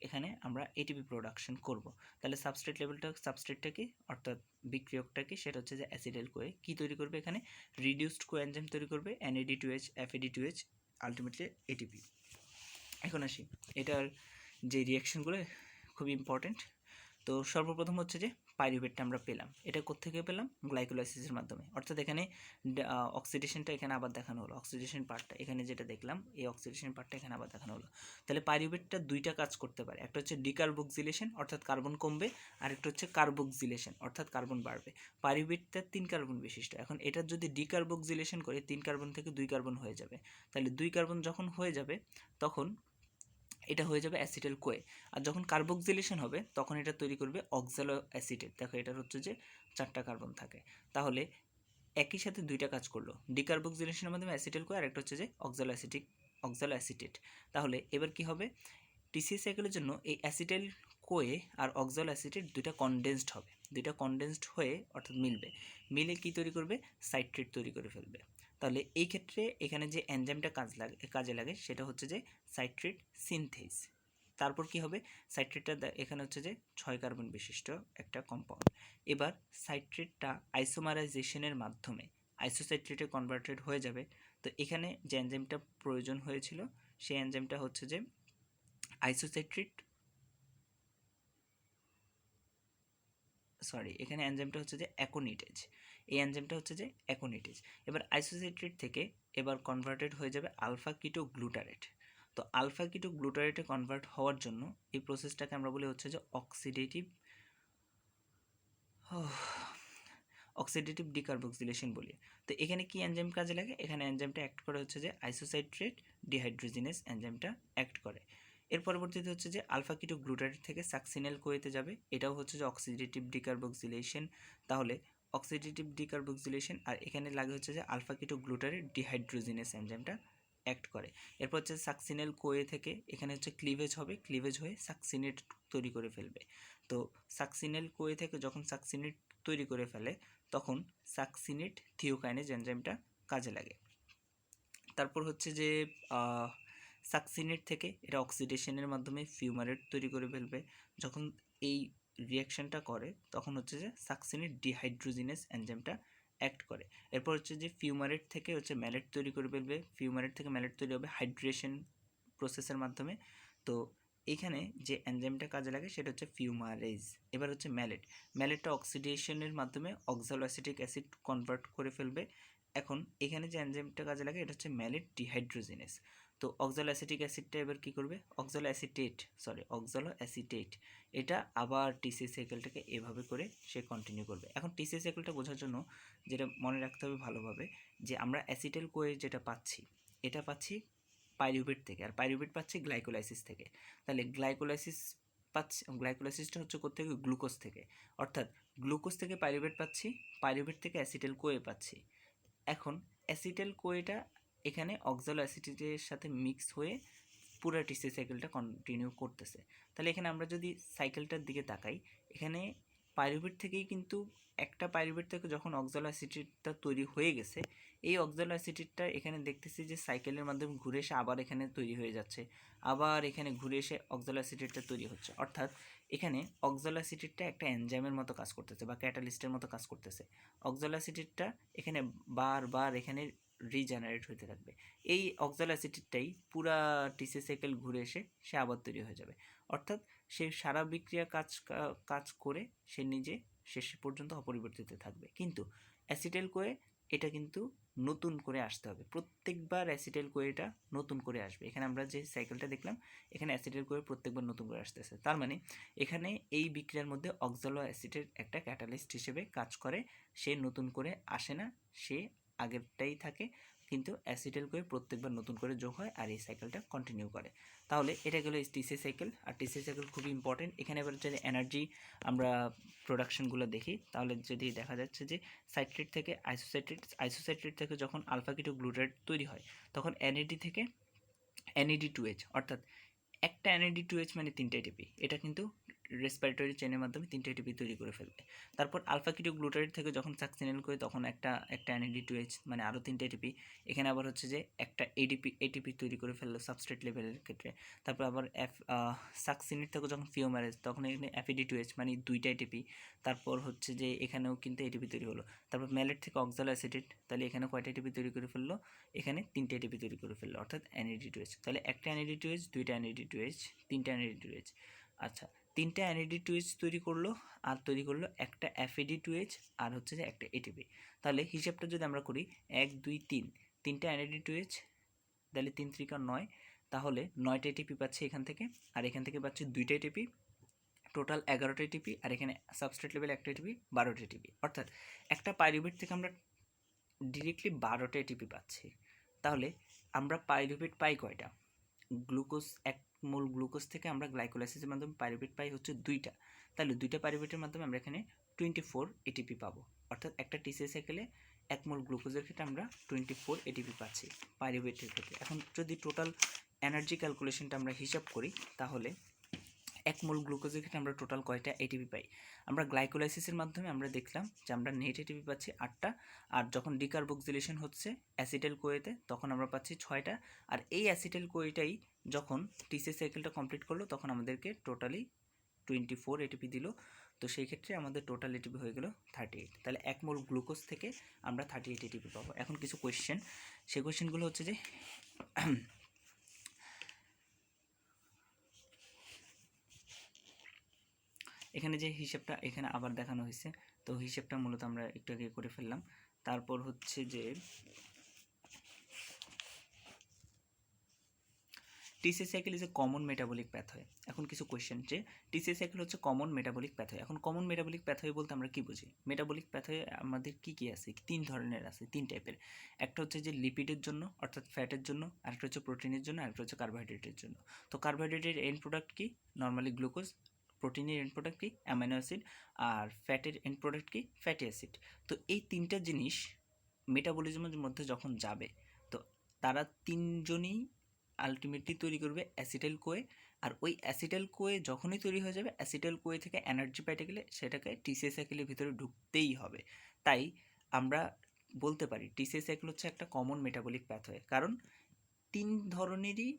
এখানে আমরা এটিপি প্রোডাকশন করব। তাহলে সাবস্ট্রেট লেভেলটা, সাবস্ট্রেটটা কি অর্থাৎ বিক্রিয়কটা কি, সেটা হচ্ছে যে অ্যাসিটাইল কোয়ে কি তৈরি করবে, এখানে রিডিউসড কোএনজাইম তৈরি করবে NAD2H FAD2H, আলটিমেটলি এটিপি। এখন আসি এটার যে রিয়াকশনগুলো খুবই ইম্পর্টেন্ট। তো সর্বপ্রথম হচ্ছে যে পাইরুভেটটা আমরা পেলাম, এটা কোত্থেকে পেলাম, গ্লাইকোলাইসিসের মাধ্যমে। অর্থাৎ এখানে অক্সিডেশনটা এখানে আবার দেখানো হলো, অক্সিডেশন পার্টটা এখানে যেটা দেখলাম, এই অক্সিডেশন পার্টটা এখানে আবার দেখানো হলো। তাহলে পাইরুভেটটা 2টা কাজ করতে পারে, একটা হচ্ছে ডিকার্বক্সিলেশন অর্থাৎ কার্বন কমবে, আর একটা হচ্ছে কার্বক্সিলেশন অর্থাৎ কার্বন বাড়বে। পাইরুভেটটা 3 কার্বন বিশিষ্ট, এখন এটা যদি ডিকার্বক্সিলেশন করে 3 কার্বন থেকে 2 কার্বন হয়ে যাবে। তাহলে 2 কার্বন যখন হয়ে যাবে তখন এটা হয়ে যাবে অ্যাসিটাইল কোয়ে। আর যখন কার্বক্সিলেশন হবে তখন এটা তৈরি করবে অক্সালো অ্যাসিটেট। দেখো এটার হচ্ছে যে 4টা কার্বন থাকে, তাহলে একই সাথে 2টা কাজ করলো, ডিকার্বক্সিলেশনের মাধ্যমে অ্যাসিটাইল কোয়ে, আর একটা হচ্ছে যে অক্সালো অ্যাসিটেট। তাহলে এবার কি হবে, টিসি সাইকেলের জন্য এই অ্যাসিটাইল কোয়ে আর অক্সালো অ্যাসিটেট 2টা কনডেন্সড হবে, 2টা কনডেন্সড হয়ে অর্থাৎ মিলবে, মিলে কি তৈরি করবে, সাইট্রেট তৈরি করে ফেলবে। তাহলে এই ক্ষেত্রে এখানে যে এনজাইমটা কাজে লাগে সেটা হচ্ছে যে সাইট্রেট সিনথেস। তারপর কি হবে, সাইট্রেটটা এখানে হচ্ছে যে 6 কার্বন বিশিষ্ট একটা কম্পাউন্ড। এবার সাইট্রেটটা আইসোমারাইজেশনের মাধ্যমে আইসোসাইট্রেটে কনভার্টেড হয়ে যাবে। তো এখানে যে এনজাইমটা প্রয়োজন হয়েছিল সেই এনজাইমটা হচ্ছে যে আইসোসাইট্রেট, এখানে এনজাইমটা হচ্ছে যে অ্যাকোনিটেজ, এই এনজাইমটা হচ্ছে যে অ্যাকোনিটেজ। এবার আইসোসাইট্রেট থেকে এবার কনভার্টেড হয়ে যাবে আলফা কিটো গ্লুটারেট। তো আলফা কিটো গ্লুটারেটে কনভার্ট হওয়ার জন্য এই প্রসেসটাকে আমরা বলি হচ্ছে যে অক্সিডেটিভ ডিকার্বক্সিলেশন বলি। তো এখানে কি এনজাইম কাজে লাগে, এখানে এনজাইমটা অ্যাক্ট করে হচ্ছে যে আইসোসাইট্রেট ডিহাইড্রোজিনেস এনজাইমটা অ্যাক্ট করে। এর পরবর্তীতে হচ্ছে যে আলফা কিটো গ্লুটারেট থেকে সাকসিনাল কোয়েতে যাবে, এটাও হচ্ছে যে অক্সিডেটিভ ডিকার্বক্সিলেশন। তাহলে অক্সিডেটিভ ডিকার্বক্সিলেশন, আর এখানে লাগে হচ্ছে যে আলফা কিটো গ্লুটারেট ডিহাইড্রোজিনেস এনজাইমটা অ্যাক্ট করে। এরপর হচ্ছে সাকসিনাল কোয়ে থেকে এখানে হচ্ছে ক্লিভেজ হবে, ক্লিভেজ হয়ে সাকসিনেট তৈরি করে ফেলবে। তো সাকসিনাল কোয়ে থেকে যখন সাকসিনেট তৈরি করে ফেলে তখন সাকসিনেট থিওকাইনেজ এনজাইমটা কাজে লাগে। তারপর হচ্ছে যে সাকসিনেট থেকে এটা অক্সিডেশনের মাধ্যমে ফিউমারেট তৈরি করে ফেলবে। যখন এই রিয়াকশনটা করে তখন হচ্ছে যে সাকসিনেট ডিহাইড্রোজিনেস এনজাইমটা অ্যাক্ট করে। এরপর হচ্ছে যে ফিউমারেট থেকে হচ্ছে ম্যালেট তৈরি করে ফেলবে, ফিউমারেট থেকে ম্যালেট তৈরি হবে হাইড্রেশন প্রসেসের মাধ্যমে। তো এইখানে যে এনজাইমটা কাজে লাগে সেটা হচ্ছে ফিউমারেজ। এবার হচ্ছে ম্যালেটটা অক্সিডেশনের মাধ্যমে অক্সালো অ্যাসিটিক অ্যাসিড কনভার্ট করে ফেলবে। এখন এখানে যে এনজাইমটা কাজে লাগে এটা হচ্ছে ম্যালেট ডিহাইড্রোজিনেস। তো অক্সালো অ্যাসিটিক অ্যাসিডটা এবার কী করবে, অক্সালো অ্যাসিটেট এটা আবার টিসি সাইকেলটাকে এভাবে করে সে কন্টিনিউ করবে। এখন টিসি সাইকেলটা বোঝার জন্য যেটা মনে রাখতে হবে ভালোভাবে, যে আমরা অ্যাসিটাইল কোয়ে যেটা পাচ্ছি এটা পাচ্ছি পাইরুভেট থেকে, আর পাইরুভেট পাচ্ছি গ্লাইকোলাইসিস থেকে। তাহলে গ্লাইকোলাইসিসটা হচ্ছে কোত্থেকে, গ্লুকোজ থেকে। অর্থাৎ গ্লুকোজ থেকে পাইরুভেট পাচ্ছি, পাইরুভেট থেকে অ্যাসিটাইল কোয়ে পাচ্ছি। এখন অ্যাসিটাইল কোয়েটা এখানে অক্সালো অ্যাসিটেটের সাথে মিক্স হয়ে পুরো টিসি সাইকেলটা কন্টিনিউ করতেছে। তাহলে এখানে আমরা যদি সাইকেলটার দিকে তাকাই, এখানে পাইরুভেট থেকেই কিন্তু একটা পাইরুভেট থেকে যখন অক্সালো অ্যাসিটেটটা তৈরি হয়ে গেছে, এই অক্সালো অ্যাসিটেটটা এখানে দেখতেছি যে সাইকেলের মাধ্যমে ঘুরে এসে আবার এখানে তৈরি হয়ে যাচ্ছে, আবার এখানে ঘুরে এসে অক্সালো অ্যাসিটেটটা তৈরি হচ্ছে। অর্থাৎ এখানে অক্সালো অ্যাসিটেটটা একটা এনজাইমের মতো কাজ করতেছে বা ক্যাটালিস্টের মতো কাজ করতেছে। অক্সালো অ্যাসিটেটটা এখানে বারবার এখানে রিজেনারেট হতে থাকবে। এই অক্সালো অ্যাসিটেটটাই পুরা টিসি সাইকেল ঘুরে এসে সে আবার তৈরি হয়ে যাবে। অর্থাৎ সে সারা বিক্রিয়া কাজ করে সে নিজে শেষ পর্যন্ত অপরিবর্তিত থাকবে। কিন্তু অ্যাসিটাইল কোয়ে এটা কিন্তু নতুন করে আসতে হবে, প্রত্যেকবার অ্যাসিটাইল কোয়েটা নতুন করে আসবে। এখানে আমরা যে সাইকেলটা দেখলাম এখানে অ্যাসিটাইল কোয়ে প্রত্যেকবার নতুন করে আসতেছে, তার মানে এখানে এই বিক্রিয়ার মধ্যে অক্সালো অ্যাসিডের একটা ক্যাটালিস্ট হিসেবে কাজ করে, সে নতুন করে আসে না, সে আগেরটাই থাকে। কিন্তু অ্যাসিটাইল কোয়ে প্রত্যেকবার নতুন করে যোগ হয় আর এই সাইকেলটা কন্টিনিউ করে। তাহলে এটা গেলো টিসি সাইকেল। আর টিসি সাইকেল খুবই ইম্পর্টেন্ট। এখানে এবার যদি এনার্জি আমরা প্রোডাকশনগুলো দেখি তাহলে যদি দেখা যাচ্ছে যে সাইট্রেট থেকে আইসোসাইট্রেট থেকে যখন আলফা কিটো গ্লুটারেট তৈরি হয় তখন এনএডি থেকে NAD2H, অর্থাৎ একটা NAD2H মানে 3টা ATP। এটা কিন্তু রেসপিরেটরি চেনের মাধ্যমে 3টা ATP তৈরি করে ফেলবে। তারপর আলফা কিটো গ্লুটারেট থেকে যখন সাকসিনেল করে তখন একটা NAD2H মানে আরও 3টা ATP। এখানে আবার হচ্ছে যে একটা ATP তৈরি করে ফেললো সাবস্ট্রেট লেভেলের ক্ষেত্রে। তারপর আবার সাকসিনেট থেকে যখন ফিওমারেজ তখন এখানে FAD2H মানে 2টা ATP। তারপর হচ্ছে যে এখানেও কিন্তু ATP তৈরি হলো। তারপর ম্যালেট থেকে অক্সালো অ্যাসিটেট, তাহলে এখানে কয়টা ATP তৈরি করে ফেললো? এখানে 3টা ATP তৈরি করে ফেললো, অর্থাৎ NAD2H। তাহলে একটা NAD2H, 2টা NAD2H, 3টা NAD2H। আচ্ছা, 3টা NAD2H তৈরি করলো আর তৈরি করলো একটা FAD2H আর হচ্ছে যে একটা ATP। তাহলে হিসাবটা যদি আমরা করি 1 2 3, 3টা NAD2H, তাহলে 3 3 9, তাহলে 9টা ATP পাচ্ছি এখান থেকে আর এখান থেকে পাচ্ছি 2টা ATP, টোটাল 11টা ATP। আর এখানে সাবস্ট্রেট লেভেল একটা ATP, 12টা ATP। অর্থাৎ একটা পাইরুভেট থেকে আমরা ডিরেক্টলি 12টা ATP পাচ্ছি। তাহলে আমরা পাইরুভেট পাই কয়টা? গ্লুকোজ, 1 মোল গ্লুকোজ থেকে আমরা গ্লাইকোলাইসিসের মাধ্যমে পাইরুভেট পাই হচ্ছে 2টা। তাহলে 2টা পাইরুভেটের মাধ্যমে আমরা এখানে 24 ATP পাবো। অর্থাৎ একটা টিসি সাইকেলে 1 মোল গ্লুকোজের ক্ষেত্রে আমরা 24 ATP পাচ্ছি পাইরুভেটের ক্ষেত্রে। এখন যদি টোটাল এনার্জি ক্যালকুলেশনটা আমরা হিসাব করি তাহলে 1 মোল গ্লুকোজের ক্ষেত্রে আমরা টোটাল কয়টা ATP পাই? আমরা গ্লাইকোলাইসিসের মাধ্যমে আমরা দেখলাম যে আমরা নেট ATP পাচ্ছি 8টা, আর যখন ডিকার্বক্সিলেশন হচ্ছে অ্যাসিটাইল কোয়েতে তখন আমরা পাচ্ছি 6টা। আর এই অ্যাসিটাইল কোয়েটাই যখন টিসি সাইকেলটা কমপ্লিট করলো তখন আমাদেরকে টোটালি 24 ATP দিল। তো সেই ক্ষেত্রে আমাদের টোটাল ATP হয়ে গেল 38। তাহলে 1 মোল গ্লুকোজ থেকে আমরা 38 ATP পাবো। এখন কিছু কোয়েশ্চেন, সেই কোয়েশ্চেনগুলো হচ্ছে যে এখানে যে হিসাবটা এখানে আবার দেখানো হয়েছে, তো হিসাবটা মূলত আমরা একটু আগে করে ফেললাম। তারপর হচ্ছে যে TC cycle is a common metabolic pathway. এখন কিছু কোয়েশ্চেন যে টিসি সাইকেল হচ্ছে কমন মেটাবলিক প্যাথওয়ে। এখন কমন মেটাবলিক প্যাথওয়ে বলতে আমরা কি বুঝি? মেটাবলিক প্যাথওয়ে আমাদের কি কি আছে? 3 ধরনের আছে, 3 টাইপের। একটা হচ্ছে যে লিপিডের জন্য অর্থাৎ ফ্যাটের জন্য, আরেকটা হচ্ছে প্রোটিনের জন্য, আরেকটা হচ্ছে কার্বোহাইড্রেটের জন্য। তো কার্বোহাইড্রেটের এন্ড প্রোডাক্ট কি? Normally glucose. প্রোটিনের এন্ড প্রোডাক্ট কি? Amino acid. আর ফ্যাটের এন্ড প্রোডাক্ট কি? Fatty acid. তো এই 3টা জিনিস মেটাবলিজমের মধ্যে যখন যাবে তো তারা 3জনই আলটিমেটলি তৈরি করবে অ্যাসিটাইল কোয়ে। আর ওই অ্যাসিটাইল কোয়ে যখনই তৈরি হয়ে যাবে অ্যাসিটাইল কোয়ে থেকে এনার্জি পাইতে গেলে সেটাকে টিসি সাইকেলের ভিতরে ঢুকতেই হবে। তাই আমরা বলতে পারি টিসি সাইকেল হচ্ছে একটা কমন মেটাবলিক প্যাথওয়ে, কারণ 3 ধরনেরই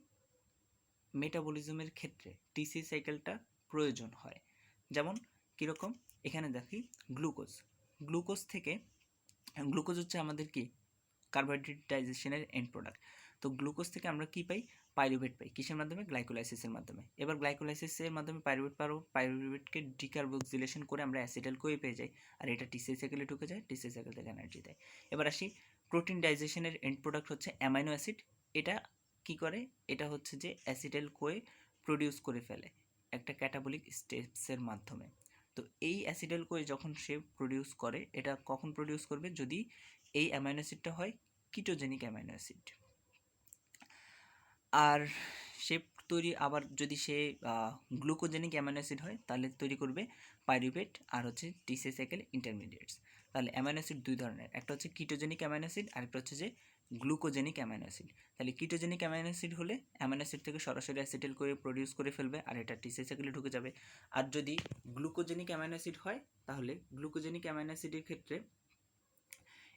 মেটাবলিজমের ক্ষেত্রে টিসি সাইকেলটা প্রয়োজন হয়। যেমন কীরকম? এখানে দেখি গ্লুকোজ থেকে, গ্লুকোজ হচ্ছে আমাদের কি কার্বোহাইড্রেট ডাইজেশনের এন্ড প্রোডাক্ট। তো গ্লুকোজ থেকে আমরা কি পাই? পাইরুভেট পাই। কিসের মাধ্যমে? গ্লাইকোলাইসিসের মাধ্যমে। এবার গ্লাইকোলাইসিসের মাধ্যমে পাইরুভেট পাবো, পাইরুভেটকে ডিকার্বক্সিলেশন করে আমরা অ্যাসিটাইল কোয়ে পেয়ে যাই, আর এটা টিসি সাইকেলে ঢুকে যায়, টিসি সাইকেল থেকে এনার্জি দেয়। এবার আসি প্রোটিন ডাইজেশনের এন্ড প্রোডাক্ট হচ্ছে অ্যামাইনো অ্যাসিড। এটা কি করে? এটা হচ্ছে যে অ্যাসিটাইল কোয়ে প্রডিউস করে ফেলে একটা ক্যাটাবলিক স্টেপসের মাধ্যমে। তো এই অ্যাসিটাইল কোয়ে যখন সে প্রডিউস করে, এটা কখন প্রডিউস করবে? যদি এই অ্যামাইনো অ্যাসিডটা হয় কিটোজেনিক অ্যামাইনো অ্যাসিড। আর সে তৈরি আবার যদি সে গ্লুকোজেনিক অ্যামাইনো অ্যাসিড হয় তাহলে তৈরি করবে পাইরুভেট আর হচ্ছে টিসি সাইকেল ইন্টারমিডিয়েটস। তাহলে অ্যামাইনো অ্যাসিড 2 ধরনের, একটা হচ্ছে কিটোজেনিক অ্যামাইনো অ্যাসিড, আরেকটা হচ্ছে যে গ্লুকোজেনিক অ্যামাইনো অ্যাসিড। তাহলে কিটোজেনিক অ্যামাইনো অ্যাসিড হলে অ্যামাইনো অ্যাসিড থেকে সরাসরি অ্যাসিটাইল করে প্রডিউস করে ফেলবে আর এটা টিসি সাইকেলে ঢুকে যাবে। আর যদি গ্লুকোজেনিক অ্যামাইনো অ্যাসিড হয় তাহলে গ্লুকোজেনিক অ্যামাইনো অ্যাসিডের ক্ষেত্রে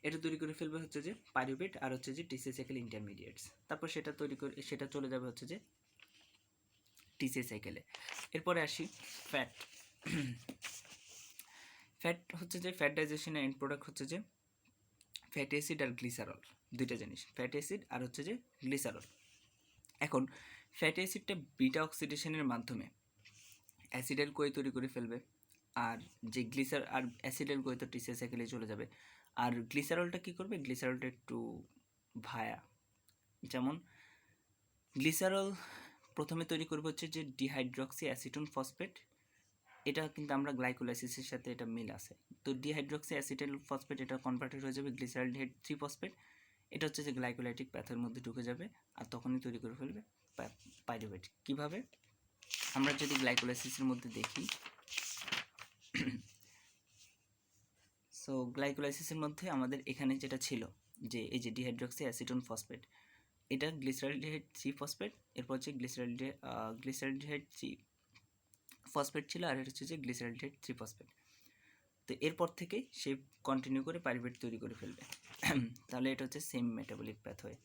এটা তৈরি করে ফেলবে হচ্ছে যে পাইরুভেট আর হচ্ছে যে টিসি সাইকেল ইন্টারমিডিয়েটস। তারপর সেটা তৈরি করে সেটা চলে যাবে হচ্ছে যে টিসি সাইকেলে। এরপরে আসি ফ্যাট। ফ্যাট হচ্ছে যে ফ্যাট ডাইজেশনের এন্ড প্রোডাক্ট হচ্ছে যে ফ্যাটি অ্যাসিড আর গ্লিসারল, 2টা জিনিস, ফ্যাটি অ্যাসিড আর হচ্ছে যে গ্লিসারল। এখন ফ্যাটি অ্যাসিডটা বিটা অক্সিডেশনের মাধ্যমে অ্যাসিডাইল কোয়ে তৈরি করে ফেলবে, আর যে গ্লিসার আর অ্যাসিডাইল কোয়ে তো টিসি সাইকেলে চলে যাবে। আর গ্লিসারলটা কী করবে? গ্লিসারলটা একটু ভায়া। যেমন গ্লিসারল প্রথমে তৈরি করবে হচ্ছে যে ডিহাইড্রক্সি অ্যাসিটোন ফসফেট। এটা কিন্তু আমরা গ্লাইকোলাইসিসের সাথে এটা মিল আছে। তো ডিহাইড্রক্সি অ্যাসিটাইল ফসফেট এটা কনভার্টেড হয়ে যাবে গ্লিসারলডিহাইড 3 ফসফেট। এটা হচ্ছে যে গ্লাইকোলাইটিক প্যাথের মধ্যে ঢুকে যাবে আর তখনই তৈরি করে ফেলবে পাইরুভেট। কীভাবে? আমরা যদি গ্লাইকোলাইসিসের মধ্যে দেখি, সো গ্লাইকোলাইসিসের মধ্যে আমাদের এখানে যেটা ছিল যে এই যে ডিহাইড্রক্সি অ্যাসিটোন ফসফেট, এটা গ্লিসারলডিহাইড 3 ফসফেট, এরপর হচ্ছে গ্লিসারলডিহাইড 3 ফসফেট ছিল, আর এটা হচ্ছে যে গ্লিসারলডিহাইড 3 ফসফেট। তো এরপর থেকে সে কন্টিনিউ করে পাইরুভেট তৈরি করে ফেলবে। তাহলে এটা হচ্ছে সেম মেটাবলিক প্যাথওয়ে।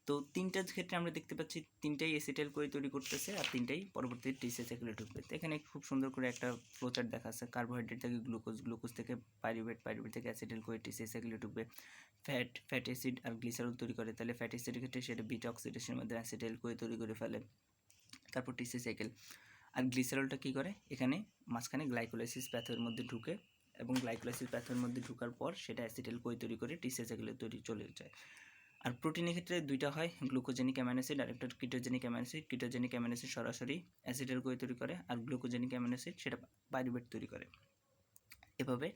তো তিনটার ক্ষেত্রে আমরা দেখতে পাচ্ছি তিনটাই এসিটাইল কোয়ে তৈরি করতেছে আর তিনটাই পরবর্তীতে টিসি সাইকেলে ঢুকবে। তো এখানে খুব সুন্দর করে একটা ফ্লোচার্ট দেখা আছে। কার্বোহাইড্রেট থেকে গ্লুকোজ, গ্লুকোজ থেকে পাইরুভেট, পাইরুভেট থেকে অ্যাসিটাইল কোয়ে টিসি সাইকেলে ঢুকবে। ফ্যাট অ্যাসিড আর গ্লিসারল তৈরি করে, তাহলে ফ্যাট অ্যাসিডের ক্ষেত্রে সেটা বিটা অক্সিডেশনের মধ্যে অ্যাসিটাইল কোয়ে তৈরি করে ফেলে, তারপর টিসি সাইকেল। আর গ্লিসারলটা কী করে, এখানে মাঝখানে গ্লাইকোলাইসিস প্যাথওয়ের মধ্যে ঢুকে এবং গ্লাইকোলাইসিস প্যাথওয়ের মধ্যে ঢোকার পর সেটা অ্যাসিটাইল কোয়ে তৈরি করে টিসি সাইকেলে চলে যায়। আর প্রোটিনের ক্ষেত্রে দুইটা হয়, গ্লুকোজেনিক অ্যামাইনো অ্যাসিড আর একটা ketogenic amino acid. Ketogenic amino acid সরাসরি অ্যাসিটাইল কোয়ে তৈরি করে, আর গ্লুকোজেনিক অ্যামাইনো অ্যাসিড সেটা পাইরুভেট তৈরি করে। এভাবে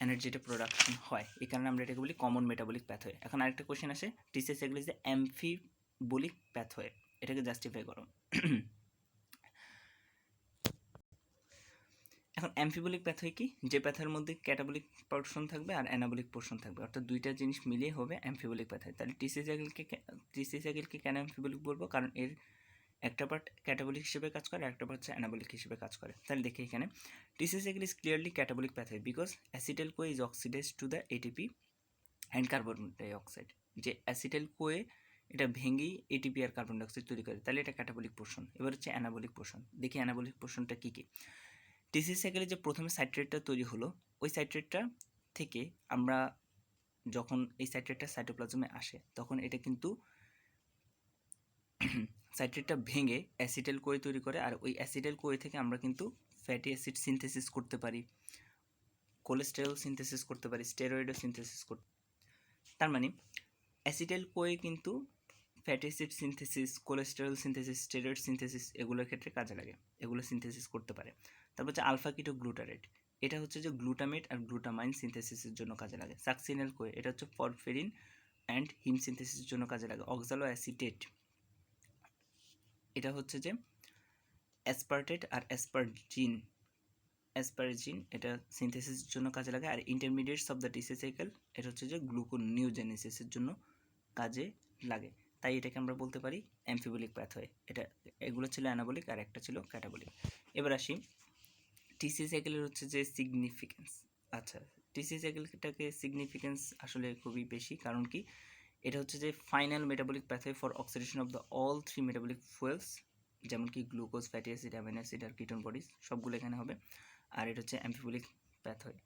এনার্জিটা প্রোডাকশন হয়, এই কারণে আমরা এটাকে বলি কমন মেটাবলিক প্যাথওয়ে। এখন আরেকটা কোশ্চেন আসে, TC cycle is the amphibolic pathway, এটাকে জাস্টিফাই করো। এখন অ্যামফিবলিক প্যাথওয়ে কি? যে প্যাথের মধ্যে ক্যাটাবলিক পোর্শন থাকবে আর অ্যানাবলিক পোর্শন থাকবে, অর্থাৎ দুইটা জিনিস মিলিয়ে হবে অ্যামফিবলিক প্যাথওয়ে। তাহলে টিসি সাইকেলকে কেন অ্যামফিবলিক বলবো? কারণ এর একটা পার্ট ক্যাটাবলিক হিসেবে কাজ করে, একটা পার্ট হচ্ছে অ্যানাবলিক হিসেবে কাজ করে। তাহলে দেখি এখানে TC cycle is clearly catabolic pathway because acetyl CoA is oxidised to the ATP and carbon dioxide. যে অ্যাসিটাইল কোয়ে এটা ভেঙেই এটিপি আর কার্বন ডাইঅক্সাইড তৈরি করে, তাহলে এটা ক্যাটাবলিক পোর্শন। এবার হচ্ছে অ্যানাবলিক পোর্শন। দেখি অ্যানাবলিক পোর্শনটা কী কী। টিসি সাইকেলে যে প্রথমে সাইট্রেটটা তৈরি হলো, ওই সাইট্রেটটা থেকে আমরা যখন এই সাইট্রেটটা সাইটোপ্লাজমে আসে তখন এটা কিন্তু সাইট্রেটটা ভেঙে অ্যাসিটাইল কোয়ে তৈরি করে, আর ওই অ্যাসিটাইল কোয়ে থেকে আমরা কিন্তু ফ্যাটি অ্যাসিড সিনথেসিস করতে পারি, কোলেস্টেরল সিনথেসিস করতে পারি, স্টেরয়েডও সিনথেসিস করতে। তার মানে অ্যাসিটাইল কোয়ে কিন্তু fatty acid synthesis, cholesterol synthesis, steroid synthesis এগুলোর ক্ষেত্রে কাজে লাগে, এগুলো সিনথেসিস করতে পারে। তারপর হচ্ছে আলফা কিটো গ্লুটারেট, এটা হচ্ছে যে গ্লুটামেট আর গ্লুটামাইন সিনথেসিসের জন্য কাজে লাগে। সাকসিনাল কোয়ে, এটা হচ্ছে পরফেরিন অ্যান্ড হিম সিনথেসিসের জন্য কাজে লাগে। অক্সালো অ্যাসিটেট, এটা হচ্ছে যে অ্যাসপার্টেট আর অ্যাসপারজিন এটা সিনথেসিসের জন্য কাজে লাগে। আর intermediates of the TC cycle, এটা হচ্ছে যে গ্লুকোনিওজেনেসিসের জন্য কাজে লাগে। তাই এটাকে আমরা বলতে পারি অ্যামফিবলিক প্যাথওয়ে। এগুলো ছিল অ্যানাবলিক আর একটা ছিল ক্যাটাবলিক। এবার আসি টিসি সাইকেলের হচ্ছে যে সিগনিফিকেন্স। আচ্ছা, টিসি সাইকেলটাকে সিগনিফিকেন্স আসলে খুবই বেশি, কারণ কি এটা হচ্ছে যে final metabolic pathway for oxidation of the all 3 metabolic fuels, যেমন কি glucose, fatty acid, amino acid আর কিটোন বডিজ, সবগুলো এখানে হবে। আর এটা হচ্ছে অ্যামফিবলিক প্যাথওয়ে।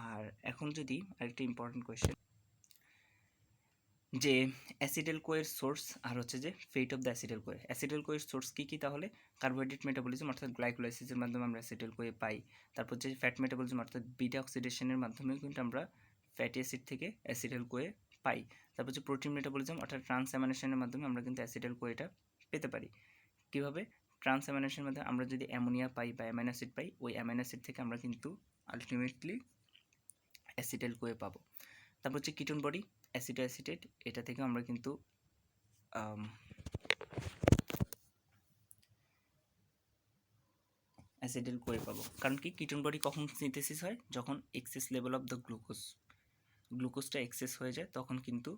আর এখন যদি আরেকটা ইম্পর্টেন্ট কোয়েশ্চেন, যে অ্যাসিটাইল কোয়ের সোর্স আর হচ্ছে যে fate of the acetyl CoA. Acetyl কোয়ের সোর্স কী কী? তাহলে কার্বোহাইড্রেট মেটাবলিজম অর্থাৎ গ্লাইকোলাইসিসের মাধ্যমে আমরা অ্যাসিটাইল কোয়ে পাই। তারপর হচ্ছে ফ্যাট মেটাবলিজম অর্থাৎ বিটা অক্সিডেশনের মাধ্যমেও কিন্তু আমরা ফ্যাটি অ্যাসিড থেকে অ্যাসিটাইল কোয়ে পাই। তারপর হচ্ছে প্রোটিন মেটাবলিজম অর্থাৎ ট্রান্সঅ্যামিনেশনের মাধ্যমে আমরা কিন্তু অ্যাসিটাইল কোয়েটা পেতে পারি। কীভাবে? ট্রান্সঅ্যামিনেশনের মাধ্যমে আমরা যদি অ্যামোনিয়া পাই বা অ্যামাইনো অ্যাসিড পাই, ওই অ্যামাইনো অ্যাসিড থেকে আমরা কিন্তু আলটিমেটলি অ্যাসিটাইল কোয়ে পাবো। তারপর হচ্ছে কিটোন বডি, অ্যাসিটো অ্যাসিটেট, এটা থেকেও আমরা কিন্তু অ্যাসিটাইল কোয়ে পাবো। কারণ কি কিটোন বডি কখন সিনথেসিস হয়? যখন এক্সেস লেভেল অফ দ্য গ্লুকোজটা এক্সেস হয়ে যায়, তখন কিন্তু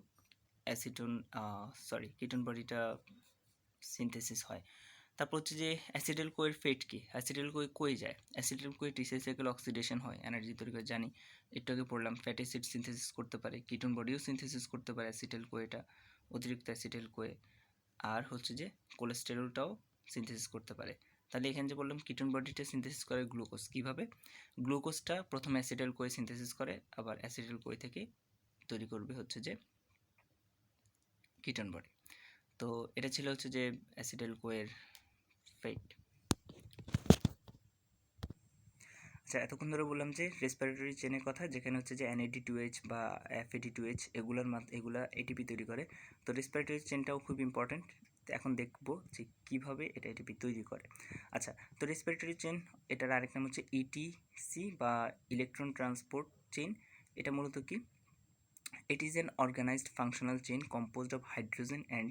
কিটোন বডিটা সিনথেসিস হয়। তারপর হচ্ছে যে অ্যাসিটাইল কোয়ের ফেট কি? অ্যাসিটাইল কোয়ে কই যায়? Acetyl CoA TC cycle oxidation হয়, এনার্জি তৈরি করে, জানি একটু আগে পড়লাম। ফ্যাটি অ্যাসিড সিনথেসিস করতে পারে, কিটোন বডিও সিনথেসিস করতে পারে অ্যাসিটাইল কোয়েটা, অতিরিক্ত অ্যাসিটাইল কোয়ে। আর হচ্ছে যে কোলেস্টেরলটাও সিনথেসিস করতে পারে। তাহলে এখানে যে বললাম কিটোন বডিটা সিনথেসিস করে গ্লুকোজ। কীভাবে? গ্লুকোজটা প্রথমে অ্যাসিটাইল কোয়ে সিনথেসিস করে, আবার অ্যাসিটাইল কোয়ে থেকে তৈরি করবে হচ্ছে যে কিটোন বডি। তো এটা ছিল হচ্ছে যে অ্যাসিটাইল কোয়ের ফেট। আচ্ছা, এতক্ষণ ধরে বললাম যে রেসপিরেটরি চেনের কথা, যেখানে হচ্ছে যে NAD2H বা FAD2H এগুলা এটিপি তৈরি করে। তো রেসপিরেটরি চেনটাও খুব ইম্পর্ট্যান্ট। এখন দেখব যে কীভাবে এটা এটিপি তৈরি করে। আচ্ছা, তো রেসপিরেটরি চেন, এটার আরেক নাম হচ্ছে ETC বা ইলেকট্রন ট্রান্সপোর্ট চেইন। এটা মূলত কি? It is an organized functional chain composed of hydrogen and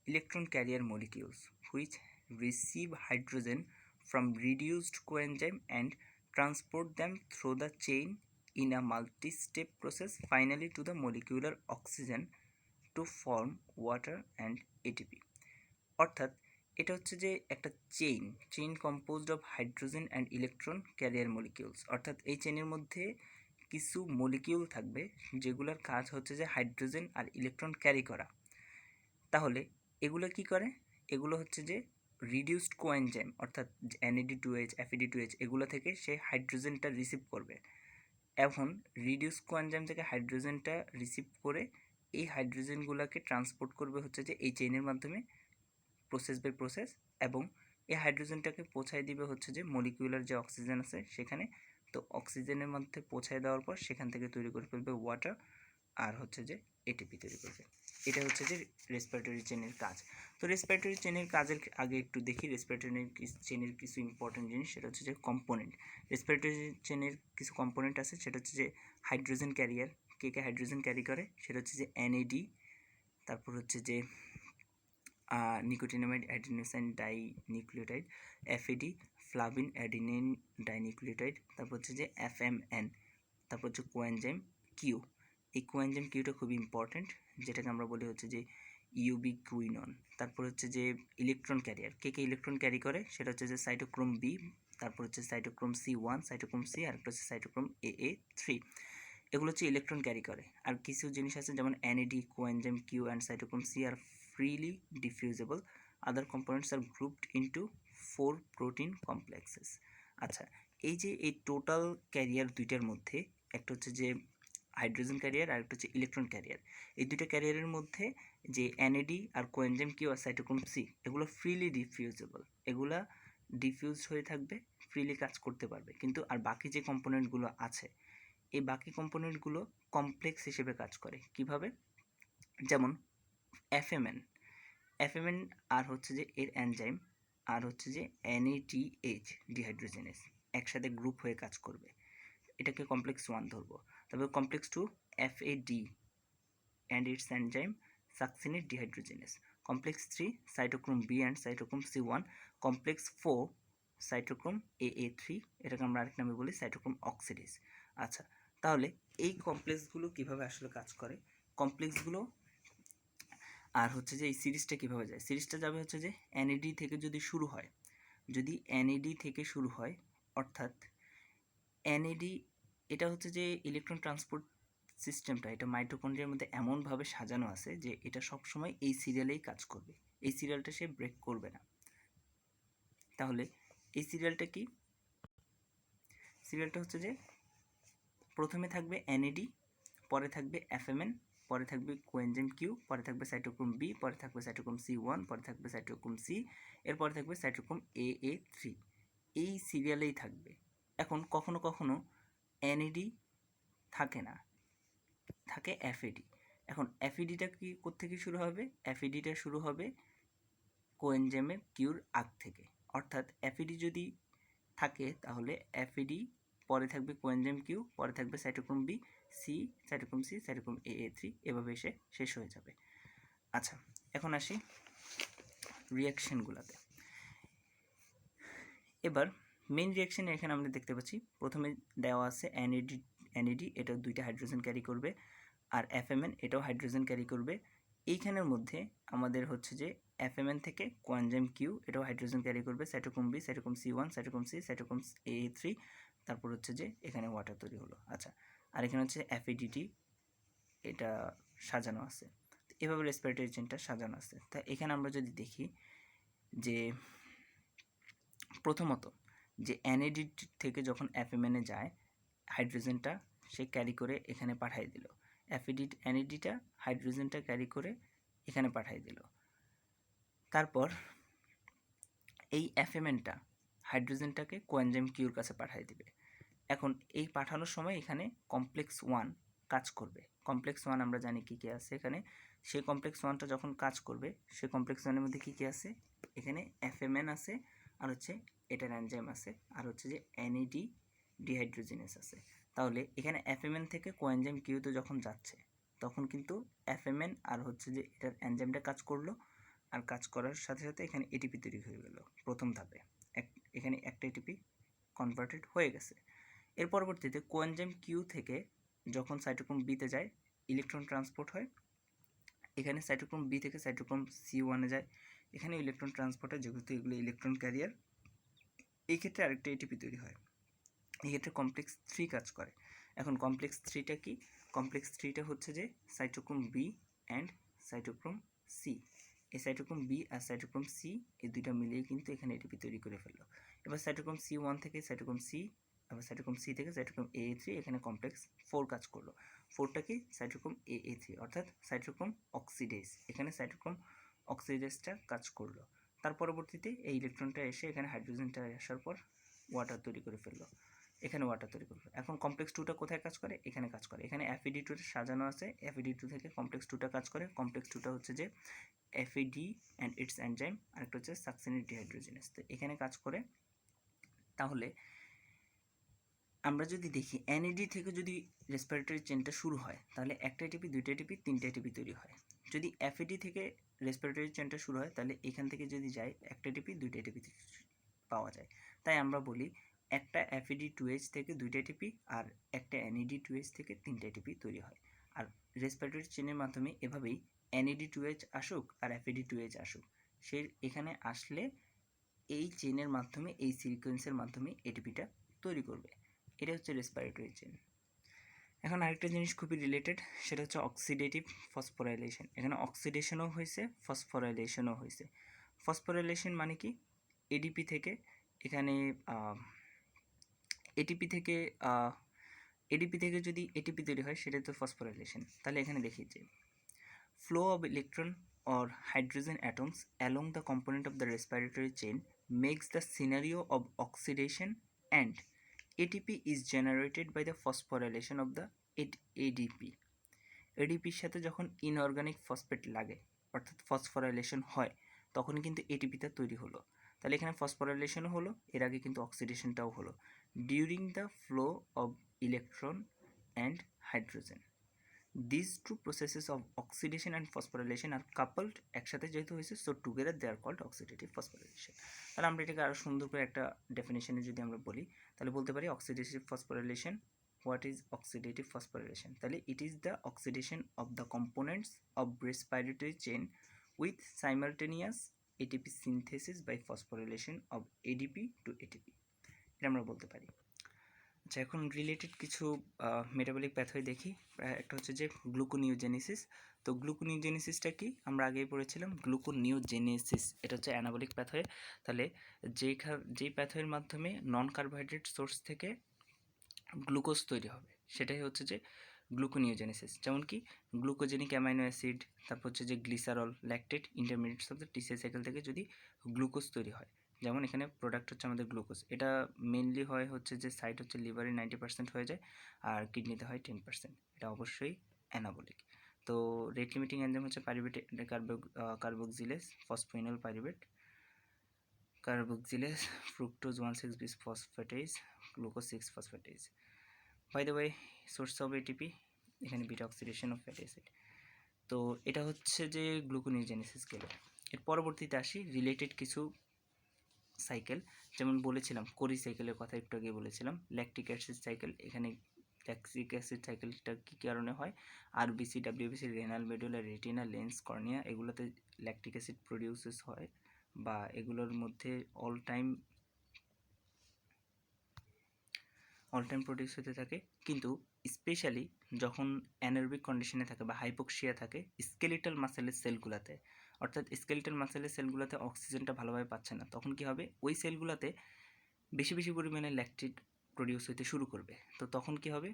electron carrier molecules which receive hydrogen from reduced coenzyme and transport them through the chain in a multi-step process finally to the molecular oxygen to form water and ATP. অর্থাৎ এটা হচ্ছে যে একটা chain composed of hydrogen and electron career molecules, অর্থাৎ এই চেনের মধ্যে কিছু মলিকিউল থাকবে যেগুলোর কাজ হচ্ছে যে হাইড্রোজেন আর ইলেকট্রন ক্যারি করা। তাহলে এগুলো কি করে? এগুলো হচ্ছে যে রিডিউসড কোএনজাইম অর্থাৎ NAD2H FAD2H এগুলো থেকে সে হাইড্রোজেনটা রিসিভ করবে। এখন রিডিউস কোএনজাইম থেকে হাইড্রোজেনটা রিসিভ করে এই হাইড্রোজেনগুলোকে ট্রান্সপোর্ট করবে হচ্ছে যে এই চেইনের মাধ্যমে প্রসেস বাই প্রসেস, এবং এই হাইড্রোজেনটাকে পৌঁছায় দিবে হচ্ছে যে মলিকিউলার যে অক্সিজেন আছে সেখানে। তো অক্সিজেনের মধ্যে পৌঁছায় দেওয়ার পর সেখান থেকে তৈরি করে ফেলবে ওয়াটার আর হচ্ছে যে এটিপি তৈরি করবে। এটা হচ্ছে যে রেসপিরেটরি চেনের কাজ। তো রেসপিরেটরি চেনের কাজের আগে একটু দেখি রেসপিরেটরি চেনের কিছু ইম্পর্টেন্ট জিনিস, সেটা হচ্ছে যে কম্পোনেন্ট। রেসপিরেটরি চেনের কিছু কম্পোনেন্ট আছে, সেটা হচ্ছে যে হাইড্রোজেন ক্যারিয়ার। কে হাইড্রোজেন ক্যারি করে? সেটা হচ্ছে যে NAD, তারপর হচ্ছে যে nicotinamide adenosine dinucleotide, FAD flavin adenine dinucleotide, তারপর হচ্ছে যে FMN, তারপর হচ্ছে কোএনজাইম কিউ। এই কোএনজাইম কিউটা খুবই ইম্পর্টেন্ট, যেটাকে আমরা বলি হচ্ছে যে ইউবিকুইনন। তারপর হচ্ছে যে ইলেকট্রন ক্যারিয়ার। কে ইলেকট্রন ক্যারি করে? সেটা হচ্ছে যে সাইটোক্রোম বি, তারপর হচ্ছে সাইটোক্রোম C1, সাইটোক্রোম সি, আর একটা হচ্ছে সাইটোক্রোম AA3। এগুলো হচ্ছে ইলেকট্রন ক্যারি করে। আর কিছু জিনিস আছে যেমন NAD, coenzyme Q and cytochrome C আর freely diffusible. Other components are grouped into 4 protein complexes. আচ্ছা, এই যে এই টোটাল ক্যারিয়ার দুইটার মধ্যে একটা হচ্ছে যে হাইড্রোজেন ক্যারিয়ার আর একটা হচ্ছে ইলেকট্রন ক্যারিয়ার। এই দুইটা ক্যারিয়ারের মধ্যে যে NAD আর coenzyme Q R cytochrome C এগুলো ফ্রিলি ডিফিউজেবল, এগুলা ডিফিউজড হয়ে থাকবে, ফ্রিলি কাজ করতে পারবে। কিন্তু আর বাকি যে কম্পোনেন্টগুলো আছে এই বাকি কম্পোনেন্টগুলো কমপ্লেক্স হিসেবে কাজ করে। কিভাবে? যেমন FMN আর হচ্ছে যে এর এনজাইম আর হচ্ছে যে NADH ডিহাইড্রোজেনেস একসাথে গ্রুপ হয়ে কাজ করবে, এটাকে কমপ্লেক্স 1 ধরবো। তবে complex 2 FAD and its enzyme succinate dehydrogenase. Complex 3 cytochrome B and cytochrome C1। Complex 4 cytochrome AA3, এটাকে আমরা আরেক নামে বলি সাইটোক্রোম অক্সিডেজ। আচ্ছা, তাহলে এই কমপ্লেক্সগুলো কিভাবে আসলে কাজ করে? কমপ্লেক্সগুলো আর হচ্ছে যে এই সিরিজটা কীভাবে যায়? সিরিজটা যাবে হচ্ছে যে NAD থেকে যদি শুরু হয়, যদি NAD থেকে শুরু হয়, অর্থাৎ NAD এটা হচ্ছে যে ইলেকট্রন ট্রান্সপোর্ট সিস্টেমটা এটা মাইটোকন্ড্রিয়ার মধ্যে এমনভাবে সাজানো আছে যে এটা সবসময় এই সিরিয়ালেই কাজ করবে, এই সিরিয়ালটা সে ব্রেক করবে না। তাহলে এই সিরিয়ালটা কি? সিরিয়ালটা হচ্ছে যে প্রথমে থাকবে NAD, পরে থাকবে FMN, পরে থাকবে কোএনজাইম কিউ, পরে থাকবে সাইটোক্রোম বি, পরে থাকবে সাইটোক্রোম C1, পরে থাকবে সাইটোক্রোম সি, এরপরে থাকবে সাইটোক্রোম AA3। এই সিরিয়ালেই থাকবে। এখন কখনো কখনো NAD থাকে না, থাকে FAD। এখন FADটা কি কোত্থেকে শুরু হবে? FADটা শুরু হবে কোএনজাইমের কিউর আগ থেকে। অর্থাৎ FAD যদি থাকে তাহলে FAD পরে থাকবে কোএনজাইম কিউ, পরে থাকবে cytochrome B, cytochrome C, cytochrome AA3, এভাবে এসে শেষ হয়ে যাবে। আচ্ছা, এখন আসি রিয়াকশনগুলোতে। এবার মেইন রিয়াকশন এখানে আমরা দেখতে পাচ্ছি প্রথমে দেওয়া আছে NAD, এটা দুইটা হাইড্রোজেন ক্যারি করবে, আর FMN এটাও হাইড্রোজেন ক্যারি করবে। এইখানের মধ্যে আমাদের হচ্ছে যে FMN থেকে কোএনজাইম কিউ এটাও হাইড্রোজেন ক্যারি করবে, cytochrome B, cytochrome C1, cytochrome C, cytochrome AA3, তারপর হচ্ছে যে এখানে ওয়াটার তৈরি হলো। আচ্ছা, আর এখানে হচ্ছে FADT এটা সাজানো আছে। এভাবে রেসপিরেটরি চেনটা সাজানো আছে। তা এখানে আমরা যদি দেখি যে প্রথমত যে NAD থেকে যখন FMN এ যায় হাইড্রোজেনটা সে ক্যারি করে এখানে পাঠিয়ে দিল, NADটা হাইড্রোজেনটা ক্যারি করে এখানে পাঠিয়ে দিল। তারপর এই FMNটা হাইড্রোজেনটাকে কোএনজাইম কিউর কাছে পাঠিয়ে দিবে। এখন এই পাঠানোর সময় এখানে কমপ্লেক্স 1 কাজ করবে। কমপ্লেক্স 1 আমরা জানি কী কী আছে এখানে। সেই কমপ্লেক্স 1টা যখন কাজ করবে সেই কমপ্লেক্স 1 এর মধ্যে কী কী আছে? এখানে FMN আছে, আর হচ্ছে এটার এনজাইম আছে, আর হচ্ছে যে NAD ডিহাইড্রোজেনেস আছে। তাহলে এখানে FMN থেকে কোএনজাইম কিউতে যখন যাচ্ছে তখন কিন্তু FMN আর হচ্ছে যে এটার এনজাইমটা কাজ করলো, আর কাজ করার সাথে সাথে এখানে এটিপি তৈরি হয়ে গেল প্রথম ধাপে। এখানে একটা এটিপি কনভার্টেড হয়ে গেছে। এর পরবর্তীতে কোএনজাইম কিউ থেকে যখন সাইটোক্রোম বিতে যায়, ইলেকট্রন ট্রান্সপোর্ট হয়। এখানে সাইটোক্রোম বি থেকে সাইটোক্রোম C1-এ যায়, এখানে ইলেকট্রন ট্রান্সপোর্ট হয়, যেহেতু এগুলো ইলেকট্রন ক্যারিয়ার। এই ক্ষেত্রে আরেকটা এটিপি তৈরি হয়। এই ক্ষেত্রে কমপ্লেক্স 3 কাজ করে। এখন কমপ্লেক্স 3টা কি? কমপ্লেক্স 3টা হচ্ছে যে cytochrome B and cytochrome C. এই সাইটোক্রোম বি আর সাইটোক্রোম সি এই দুইটা মিলিয়ে কিন্তু এখানে এটিপি তৈরি করে ফেললো। এবার সাইটোক্রোম C1 থেকে সাইটোক্রোম সি, আবার সাইটোক্রোম সি থেকে সাইটোক্রোম AA3, এখানে কমপ্লেক্স 4 কাজ করলো। 4টা কি? সাইটোক্রোম AA3, অর্থাৎ সাইটোক্রোম অক্সিডেজ। এখানে সাইটোক্রোম অক্সিডেজটা কাজ করলো। তার পরবর্তীতে এই ইলেকট্রনটা এসে এখানে হাইড্রোজেনটা আসার পর ওয়াটার তৈরি করে ফেললো, এখানে ওয়াটার তৈরি করবে। এখন কমপ্লেক্স 2টা কোথায় কাজ করে? এখানে কাজ করে। এখানে FeD2 সাজানো আছে, FeD2 থেকে কমপ্লেক্স 2টা কাজ করে। কমপ্লেক্স 2টা হচ্ছে যে FeD অ্যান্ড ইটস এনজাইম, আরেকটা হচ্ছে সাকসিনেট ডিহাইড্রোজেনেস। তো এখানে কাজ করে। তাহলে আমরা যদি দেখি NAD থেকে যদি রেসপিরেটরি চেনটা শুরু হয়, তাহলে একটা এটিপি, দুইটা এটিপি, তিনটা এটিপি তৈরি হয়। যদি FAD থেকে রেসপিরেটরি চেনটা শুরু হয়, তাহলে এখান থেকে যদি যায় একটা এটিপি, দুইটা এটিপি পাওয়া যায়। তাই আমরা বলি একটা FAD2H থেকে দুইটা এটিপি আর একটা NAD2H থেকে তিনটা এটিপি তৈরি হয়। আর রেসপিরেটরি চেনের মাধ্যমে এভাবেই NAD2H আসুক আর FAD2H আসুক, সে এখানে আসলে এই চেনের মাধ্যমে, এই সিকোয়েন্সের মাধ্যমে এটিপিটা তৈরি করবে। এটা হচ্ছে রেসপিরেটরি চেন। এখন আরেকটা জিনিস খুবই রিলেটেড, সেটা হচ্ছে অক্সিডেটিভ ফসফোরাইলেশন। এখানে অক্সিডেশনও হয়েছে, ফসফোরাইলেশনও হয়েছে। ফসফোরাইলেশন মানে কি? এডিপি থেকে এখানে এটিপি থেকে এডিপি থেকে যদি এটিপি তৈরি হয়, সেটা তো ফসফোরাইলেশন। তাহলে এখানে দেখি যে flow of electron or hydrogen atoms along the component of the respiratory chain makes the scenario of oxidation, and ATP is generated by the phosphorylation of the ADP. ADPর সাথে যখন ইনঅর্গানিক ফসফেট লাগে, অর্থাৎ phosphorylation হয়, তখন কিন্তু এটিপিটা তৈরি হলো। তাহলে এখানে ফসফোরাইলেশনও হলো, এর আগে কিন্তু অক্সিডেশনটাও হলো। During the flow of electron and hydrogen, this two processes of oxidation and phosphorylation are coupled, একসাথে যেহেতু হয়েছে, so together they are called oxidative phosphorylation. তাহলে আমরা এটাকে আরও সুন্দর করে একটা ডেফিনেশনে যদি আমরা বলি, তাহলে বলতে পারি oxidative phosphorylation. What is oxidative phosphorylation? তাহলে it is the oxidation of the components of respiratory chain with simultaneous ATP synthesis by phosphorylation of ADP to ATP, এটা আমরা বলতে পারি। আচ্ছা, এখন রিলেটেড কিছু মেটাবলিক প্যাথওয়ে দেখি। একটা হচ্ছে যে গ্লুকোনিওজেনেসিস। তো গ্লুকোনিওজেনেসিসটা কি? আমরা আগেই পড়েছিলাম। গ্লুকোনিওজেনেসিস এটা হচ্ছে অ্যানাবলিক প্যাথওয়ে। তাহলে যেই প্যাথওয়ের মাধ্যমে নন কার্বোহাইড্রেট সোর্স থেকে গ্লুকোজ তৈরি হবে, সেটাই হচ্ছে যে গ্লুকোনিওজেনেসিস। যেমন কি গ্লুকোজেনিক অ্যামাইনো অ্যাসিড, তারপর হচ্ছে যে glycerol, lactate, intermediates of the TCA cycle থেকে যদি গ্লুকোজ তৈরি হয়, যেমন এখানে প্রোডাক্ট হচ্ছে আমাদের গ্লুকোজ। এটা মেনলি হয় হচ্ছে যে সাইট হচ্ছে লিভারে 90% হয়ে যায়, আর কিডনিতে হয় 10%। এটা অবশ্যই অ্যানাবলিক। তো রেট লিমিটিং এনজাইম হচ্ছে pyruvate carboxylase phosphoenol pyruvate, carboxylase fructose 1,6 bisphosphatase, glucose 6 phosphatase. By the way, source of ATP এখানে beta oxidation of fatty acid. তো এটা হচ্ছে যে গ্লুকোনিওজেনেসিস গেল। এর পরবর্তীতে আসি রিলেটেড কিছু সাইকেল, যেমন বলেছিলাম কোরি সাইকেলের কথা একটু আগে বলেছিলাম, ল্যাকটিক অ্যাসিড সাইকেল। এখানে ল্যাকটিক অ্যাসিড সাইকেলটা কী কারণে হয়? RBC, WBC, renal, medulla, retina, lens, cornea, এগুলোতে ল্যাকটিক অ্যাসিড প্রডিউসেস হয়, বা এগুলোর মধ্যে অল টাইম প্রডিউস হতে থাকে। কিন্তু স্পেশালি যখন অ্যানারোবিক কন্ডিশনে থাকে বা হাইপোক্সিয়া থাকে স্কেলিটাল মাসেলের সেলগুলোতে, অর্থাৎ স্কেলিটাল মাসেলের সেলগুলোতে অক্সিজেনটা ভালোভাবে পাচ্ছে না, তখন কি হবে? ওই সেলগুলোতে বেশি বেশি পরিমাণে ল্যাকটিক প্রডিউস হতে শুরু করবে। তো তখন কি হবে?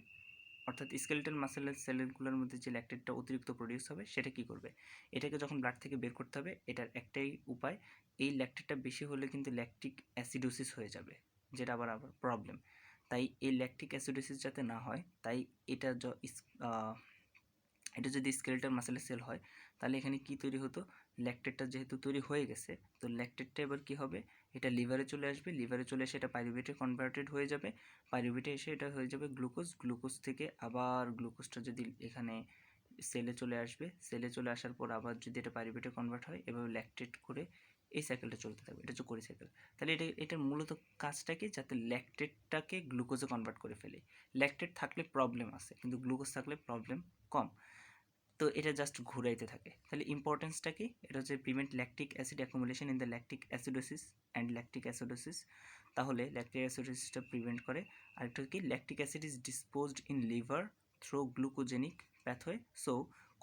অর্থাৎ স্কেলিটাল মাসেলের সেলগুলোর মধ্যে যে ল্যাকটেটটা অতিরিক্ত প্রডিউস হবে, সেটা কি করবে? এটাকে যখন ব্লাড থেকে বের করতে হবে, এটার একটাই উপায়, এই ল্যাকটেটটা বেশি হলে কিন্তু ল্যাকটিক অ্যাসিডোসিস হয়ে যাবে, যেটা আবার প্রবলেম। তাই এই ল্যাকটিক অ্যাসিডোসিস যাতে না হয়, তাই এটা যদি স্কেলেটাল মাসেলের সেল হয়, তাহলে এখানে কি তৈরি হতো? ল্যাকটেটটা যেহেতু তৈরি হয়ে গেছে, তো ল্যাকটেটটা এবার কি হবে? এটা লিভারে চলে আসবে, লিভারে চলে এসে এটা পাইরুভেটে কনভার্টেড হয়ে যাবে, পাইরুভেটে এসে এটা হয়ে যাবে গ্লুকোজ, গ্লুকোজ থেকে আবার গ্লুকোজটা যদি এখানে সেলে চলে আসবে, সেলে চলে আসার পর আবার যদি এটা পাইরুভেটে কনভার্ট হয়, এভাবে ল্যাকটেট করে এই সাইকেলটা চলতে থাকবে। এটা হচ্ছে কোরি সাইকেল। তাহলে এটার মূলত কাজটা কি, যাতে ল্যাকটেটটাকে গ্লুকোজে কনভার্ট করে ফেলে। ল্যাকটেট থাকলে প্রবলেম আছে, কিন্তু গ্লুকোজ থাকলে প্রবলেম কম। তো এটা জাস্ট ঘুরাইতে থাকে। তাহলে ইম্পর্টেন্সটা কি, এটা হচ্ছে prevent lactic acid accumulation in the lactic acidosis and lactic acidosis. তাহলে ল্যাকটিক অ্যাসিডোসিসটা প্রিভেন্ট করে। আরেকটা কি, lactic acid is disposed in liver through glucogenic pathway, so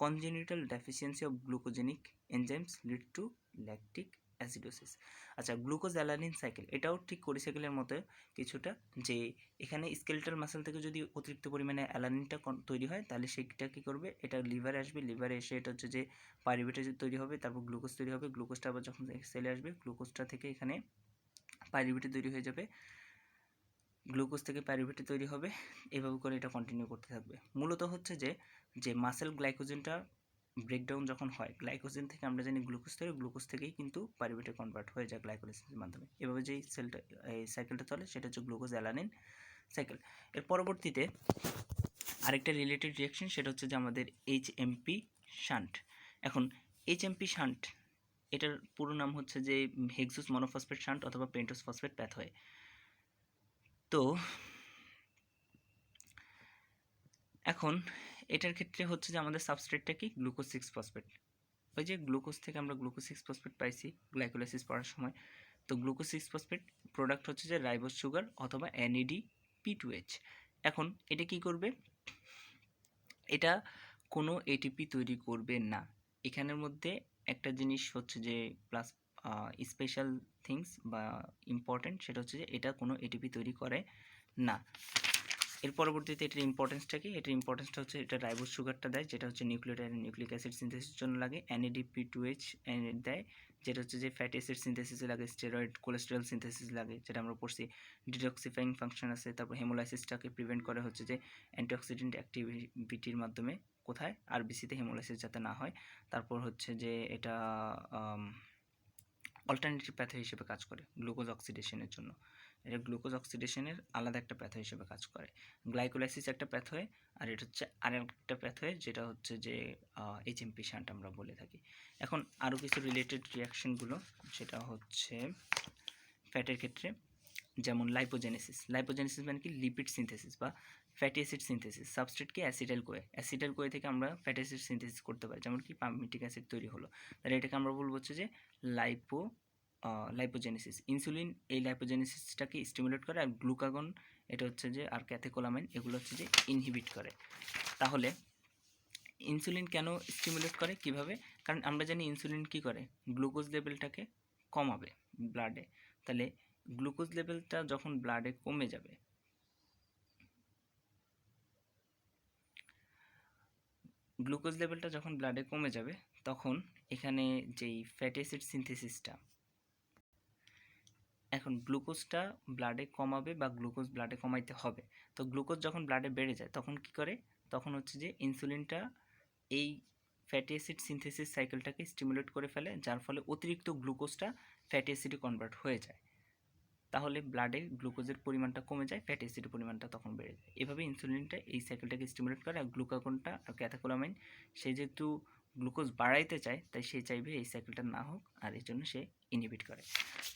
congenital deficiency of glucogenic enzymes lead to lactic acidosis. আচ্ছা, glucose alanine cycle এটাও ঠিক কোরি সাইকেলের মতো কিছুটা, যে এখানে স্কেলেটাল মাসেল থেকে যদি অতিরিক্ত পরিমাণে অ্যালানিনটা তৈরি হয়, তাহলে সেটা কী করবে, এটা লিভারে আসবে, লিভারে এসে এটা হচ্ছে যে পাইরুভেটে তৈরি হবে, তারপর গ্লুকোজ তৈরি হবে, গ্লুকোজটা আবার যখন সেলে আসবে, গ্লুকোজটা থেকে এখানে পাইরুভেটে তৈরি হয়ে যাবে, গ্লুকোজ থেকে পাইরুভেটে তৈরি হবে, এভাবে করে এটা কন্টিনিউ করতে থাকবে। মূলত হচ্ছে যে মাসেল গ্লাইকোজেনটা ব্রেকডাউন যখন হয়, গ্লাইকোজেন থেকে আমরা জানি গ্লুকোজ তৈরি, গ্লুকোজ থেকেই কিন্তু পাইরুভেটে কনভার্ট হয়ে যায় গ্লাইকোলাইসিসের মাধ্যমে। এভাবে যেই এই সাইকেলটা চলে সেটা হচ্ছে গ্লুকোজ অ্যালানিন সাইকেল। এর পরবর্তীতে আরেকটা রিলেটেড রিয়াকশন, সেটা হচ্ছে যে আমাদের এইচএমপি শান্ট। এখন এইচএমপি শান্ট এটার পুরো নাম হচ্ছে যে হেক্সোস মনোফসফেট শান্ট অথবা পেন্টোস ফসফেট প্যাথওয়ে। তো এখন এটার ক্ষেত্রে হচ্ছে যে আমাদের সাবস্ট্রেটটা কি, গ্লুকোজ 6 ফসফেট। ওই যে গ্লুকোজ থেকে আমরা গ্লুকোজ 6 ফসফেট পাইছি গ্লাইকোলাইসিস পড়ার সময়। তো গ্লুকোজ 6 ফসফেট প্রোডাক্ট হচ্ছে যে রাইবোজ সুগার অথবা NADP2H। এখন এটা কি করবে, এটা কোনো এটিপি তৈরি করবে না। এখানের মধ্যে একটা জিনিস হচ্ছে যে প্লাস স্পেশাল থিংস বা ইম্পর্টেন্ট, সেটা হচ্ছে যে এটা কোনো এটিপি তৈরি করে না। এর পরবর্তীতে এটার ইম্পর্টেন্সটা কি, এটার ইম্পর্টেন্সটা হচ্ছে এটা রাইবোজ সুগারটা দেয়, যেটা হচ্ছে নিউক্লিওটাইড নিউক্লিক অ্যাসিড সিনথেসিসের জন্য লাগে। NADP2H দেয়, যেটা হচ্ছে যে ফ্যাটি অ্যাসিড সিনথেসিসে লাগে, স্টেরয়েড কোলেস্টেরল সিনথেসিস লাগে, যেটা আমরা পড়ছি। ডিটক্সিফাইং ফাংশন আছে। তারপর হেমোলাইসিসটাকে প্রিভেন্ট করে হচ্ছে যে অ্যান্টিঅক্সিডেন্ট অ্যাক্টিভিটির মাধ্যমে, কোথায়, আরবিসিতে হেমোলাইসিস যাতে না হয়। তারপর হচ্ছে যে এটা অল্টারনেটিভ প্যাথওয়ে হিসেবে কাজ করে গ্লুকোজ অক্সিডেশনের জন্য। এটা গ্লুকোজ অক্সিডেশনের আলাদা একটা প্যাথওয়ে হিসেবে কাজ করে। গ্লাইকোলাইসিস একটা প্যাথওয়ে, আর এটা হচ্ছে আরেকটা প্যাথওয়ে, যেটা হচ্ছে যে এইচএমপি শান্ট আমরা বলে থাকি। এখন আরও কিছু রিলেটেড রিয়াকশনগুলো, সেটা হচ্ছে ফ্যাটের ক্ষেত্রে, যেমন লাইপোজেনেসিস। লাইপোজেনেসিস মানে কি, লিপিড সিনথেসিস বা ফ্যাটি অ্যাসিড সিনথেসিস। সাবস্ট্রেটকে অ্যাসিটাইল কোয়ে, অ্যাসিটাইল কোয়ে থেকে আমরা ফ্যাটি অ্যাসিড সিনথেসিস করতে পারি, যেমন কি পামিটিক অ্যাসিড তৈরি হলো, তাহলে এটাকে আমরা বলবো হচ্ছে যে লাইপোজেনেসিস। ইনসুলিন এই লাইপোজেনেসিসটাকে স্টিমুলেট করে, আর গ্লুকাগন এটা হচ্ছে যে, আর ক্যাথেকোলামাইন এগুলো হচ্ছে যে ইনহিবিট করে। তাহলে ইনসুলিন কেন স্টিমুলেট করে, কিভাবে? কারণ আমরা জানি ইনসুলিন কি করে, গ্লুকোজ লেভেলটাকে কমাবে ব্লাডে। তাহলে গ্লুকোজ লেভেলটা যখন ব্লাডে কমে যাবে, গ্লুকোজ লেভেলটা যখন ব্লাডে কমে যাবে, তখন এখানে যেই ফ্যাটি অ্যাসিড সিনথেসিসটা, এখন গ্লুকোজটা ব্লাডে কমাবে বা গ্লুকোজ ব্লাডে কমাইতে হবে। তো গ্লুকোজ যখন ব্লাডে বেড়ে যায়, তখন কি করে, তখন হচ্ছে যে ইনসুলিনটা এই ফ্যাটি অ্যাসিড সিনথেসিস সাইকেলটাকে স্টিমুলেট করে ফেলে, যার ফলে অতিরিক্ত গ্লুকোজটা ফ্যাটি অ্যাসিডে কনভার্ট হয়ে যায়। তাহলে ব্লাডে গ্লুকোজের পরিমাণটা কমে যায়, ফ্যাটি অ্যাসিডের পরিমাণটা তখন বেড়ে যায়। এভাবে ইনসুলিনটা এই সাইকেলটাকে স্টিমুলেট করে। আর গ্লুকাগনটা আর ক্যাথাকোলামাইন, সে যেহেতু গ্লুকোজ বাড়াইতে চায়, তাই সে চাইবে এই সাইকেলটা না হোক, আর এই জন্য সে ইনহিবিট করে।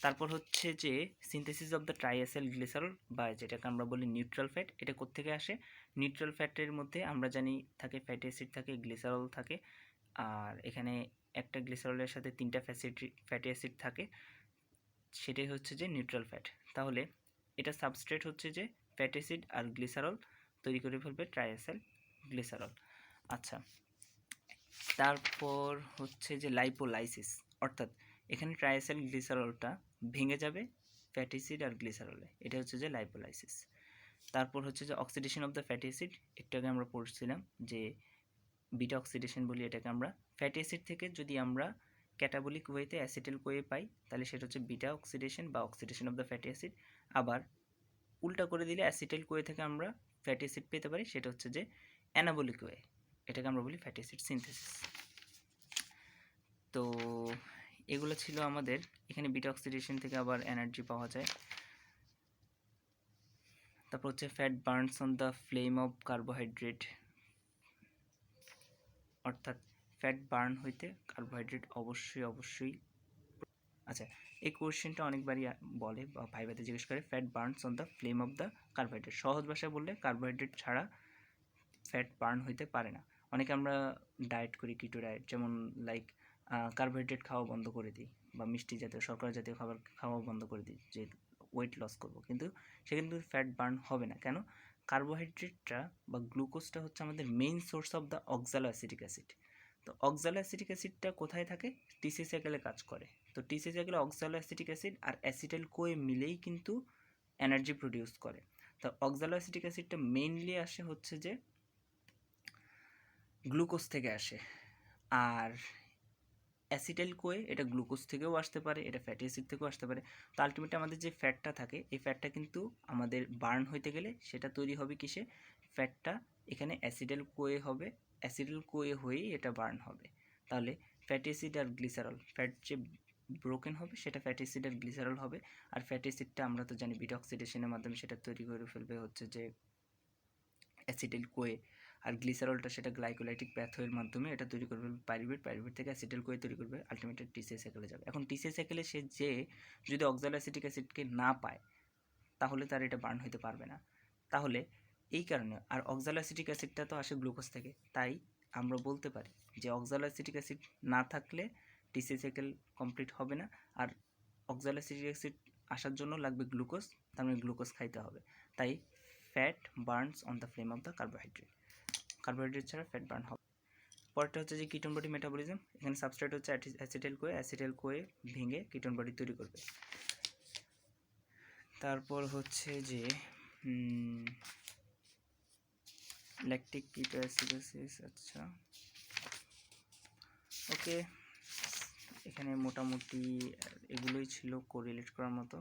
তারপর হচ্ছে যে সিনথেসিস অফ দ্য ট্রাইঅ্যাসিল গ্লিসারল, বা যেটাকে আমরা বলি নিউট্রাল ফ্যাট। এটা কোত্থেকে আসে, নিউট্রাল ফ্যাটের মধ্যে আমরা জানি থাকে ফ্যাটি অ্যাসিড থাকে, গ্লিসারল থাকে, আর এখানে একটা গ্লিসারলের সাথে 3টা ফ্যাটি অ্যাসিড থাকে, সেটাই হচ্ছে যে নিউট্রাল ফ্যাট। তাহলে এটা সাবস্ট্রেট হচ্ছে যে ফ্যাটি অ্যাসিড আর গ্লিসারল তৈরি করে ফেলবে ট্রাইঅ্যাসিল গ্লিসারল। আচ্ছা, তারপর হচ্ছে যে লাইপোলাইসিস, অর্থাৎ এখানে ট্রাইঅ্যাসিল গ্লিসারলটা ভেঙে যাবে ফ্যাটি অ্যাসিড আর গ্লিসারলে, এটা হচ্ছে যে লাইপোলাইসিস। তারপর হচ্ছে যে oxidation of the fatty acid, একটাকে আমরা পড়ছিলাম যে বিটা অক্সিডেশন বলি এটাকে আমরা। ফ্যাটি অ্যাসিড থেকে যদি আমরা ক্যাটাবলিক ওয়েতে অ্যাসিটাইল কোয়ে পাই, তাহলে সেটা হচ্ছে বিটা অক্সিডেশন বা oxidation of the fatty acid. আবার উল্টা করে দিলে অ্যাসিটাইল কোয়ে থেকে আমরা ফ্যাটি অ্যাসিড পেতে পারি, সেটা হচ্ছে যে অ্যানাবলিক ওয়ে, এটাকে আমরা বলি ফ্যাটি অ্যাসিড সিনথেসিস। তো এগুলো ছিল আমাদের, এখানে বিটা অক্সিডেশন থেকে আবার এনার্জি পাওয়া যায়। তারপর হচ্ছে fat burns on the flame of carbohydrate. অর্থাৎ ফ্যাট বার্ন হইতে কার্বোহাইড্রেট অবশ্যই। আচ্ছা, এই কোয়েশ্চেনটা অনেকবারই বলে বা ভাইভাতে জিজ্ঞেস করে, fat burns on the flame of the carbohydrate. সহজ ভাষায় বললে কার্বোহাইড্রেট ছাড়া ফ্যাট বার্ন হইতে পারে না। অনেকে আমরা ডায়েট করি, কিটো ডায়েট, যেমন লাইক কার্বোহাইড্রেট খাওয়া বন্ধ করে দিই বা মিষ্টি জাতীয় শর্করা জাতীয় খাবার খাওয়া বন্ধ করে দিই যে ওয়েট লস করব, কিন্তু সেখানে কিন্তু ফ্যাট বার্ন হবে না। কেন? কার্বোহাইড্রেটটা বা গ্লুকোজটা হচ্ছে আমাদের main source of the অক্সালো acetic acid. তো অক্সালো অ্যাসিটিক অ্যাসিডটা কোথায় থাকে? টিসি সাইকেলে কাজ করে। তো টিসি সাইকেলে অক্সালো অ্যাসিটিক অ্যাসিড আর অ্যাসিটাইল কোয়ে মিলেই কিন্তু এনার্জি প্রডিউস করে। তো অক্সালো অ্যাসিটিক অ্যাসিডটা মেইনলি আসে হচ্ছে যে গ্লুকোজ থেকে আসে, আর অ্যাসিটাইল কোয়ে এটা গ্লুকোজ থেকেও আসতে পারে, এটা ফ্যাটি অ্যাসিড থেকেও আসতে পারে। তো আলটিমেটলি আমাদের যে ফ্যাটটা থাকে, এই ফ্যাটটা কিন্তু আমাদের বার্ন হইতে গেলে সেটা তৈরি হবে কিসে? ফ্যাটটা এখানে অ্যাসিটাইল কোয়ে হবে, অ্যাসিটাইল কোয়ে হয়েই এটা বার্ন হবে। তাহলে ফ্যাটি অ্যাসিড আর গ্লিসারল, ফ্যাট যে ব্রোকেন হবে সেটা ফ্যাটি অ্যাসিড আর গ্লিসারল হবে। আর ফ্যাটি অ্যাসিডটা আমরা তো জানি বিটা অক্সিডেশনের মাধ্যমে সেটা তৈরি করে ফেলবে হচ্ছে যে অ্যাসিটাইল কোয়ে, আর গ্লিসারলটা সেটা গ্লাইকোলাইটিক প্যাথওয়ের মাধ্যমে এটা তৈরি করবে পাইরুভেট, পাইরুভেট থেকে অ্যাসিটাইল কোয়ে তৈরি করবে, আলটিমেটলি টিসিএ সাইকেলে যাবে। এখন টিসিএ সাইকেলে সে যে যদি অক্সালো অ্যাসিটিক অ্যাসিডকে না পায় তাহলে তার এটা বার্ন হতে পারবে না। তাহলে এই কারণে, আর অক্সালো অ্যাসিটিক অ্যাসিডটা তো আসে গ্লুকোজ থেকে, তাই আমরা বলতে পারি যে অক্সালো অ্যাসিটিক অ্যাসিড না থাকলে টিসিএ সাইকেল কমপ্লিট হবে না, আর অক্সালো অ্যাসিটিক অ্যাসিড আসার জন্য লাগবে গ্লুকোজ, তার মানে গ্লুকোজ খাইতে হবে। তাই fat burns on the flame of the carbohydrate, carbohydrate ছাড়া ফ্যাট বার্ন হবে। পরেরটা হচ্ছে যে কিটোন বডি মেটাবলিজম। এখানে সাবস্ট্রেট হচ্ছে অ্যাসিটাইল কোয়ে, অ্যাসিটাইল কোয়ে ভেঙে কিটোন বডি তৈরি করবে। তারপর হচ্ছে যে ল্যাকটিক কিটোঅ্যাসিডোসিস। আচ্ছা, ওকে, এখানে মোটামুটি এগুলোই ছিল কোরিলেট করার মতো।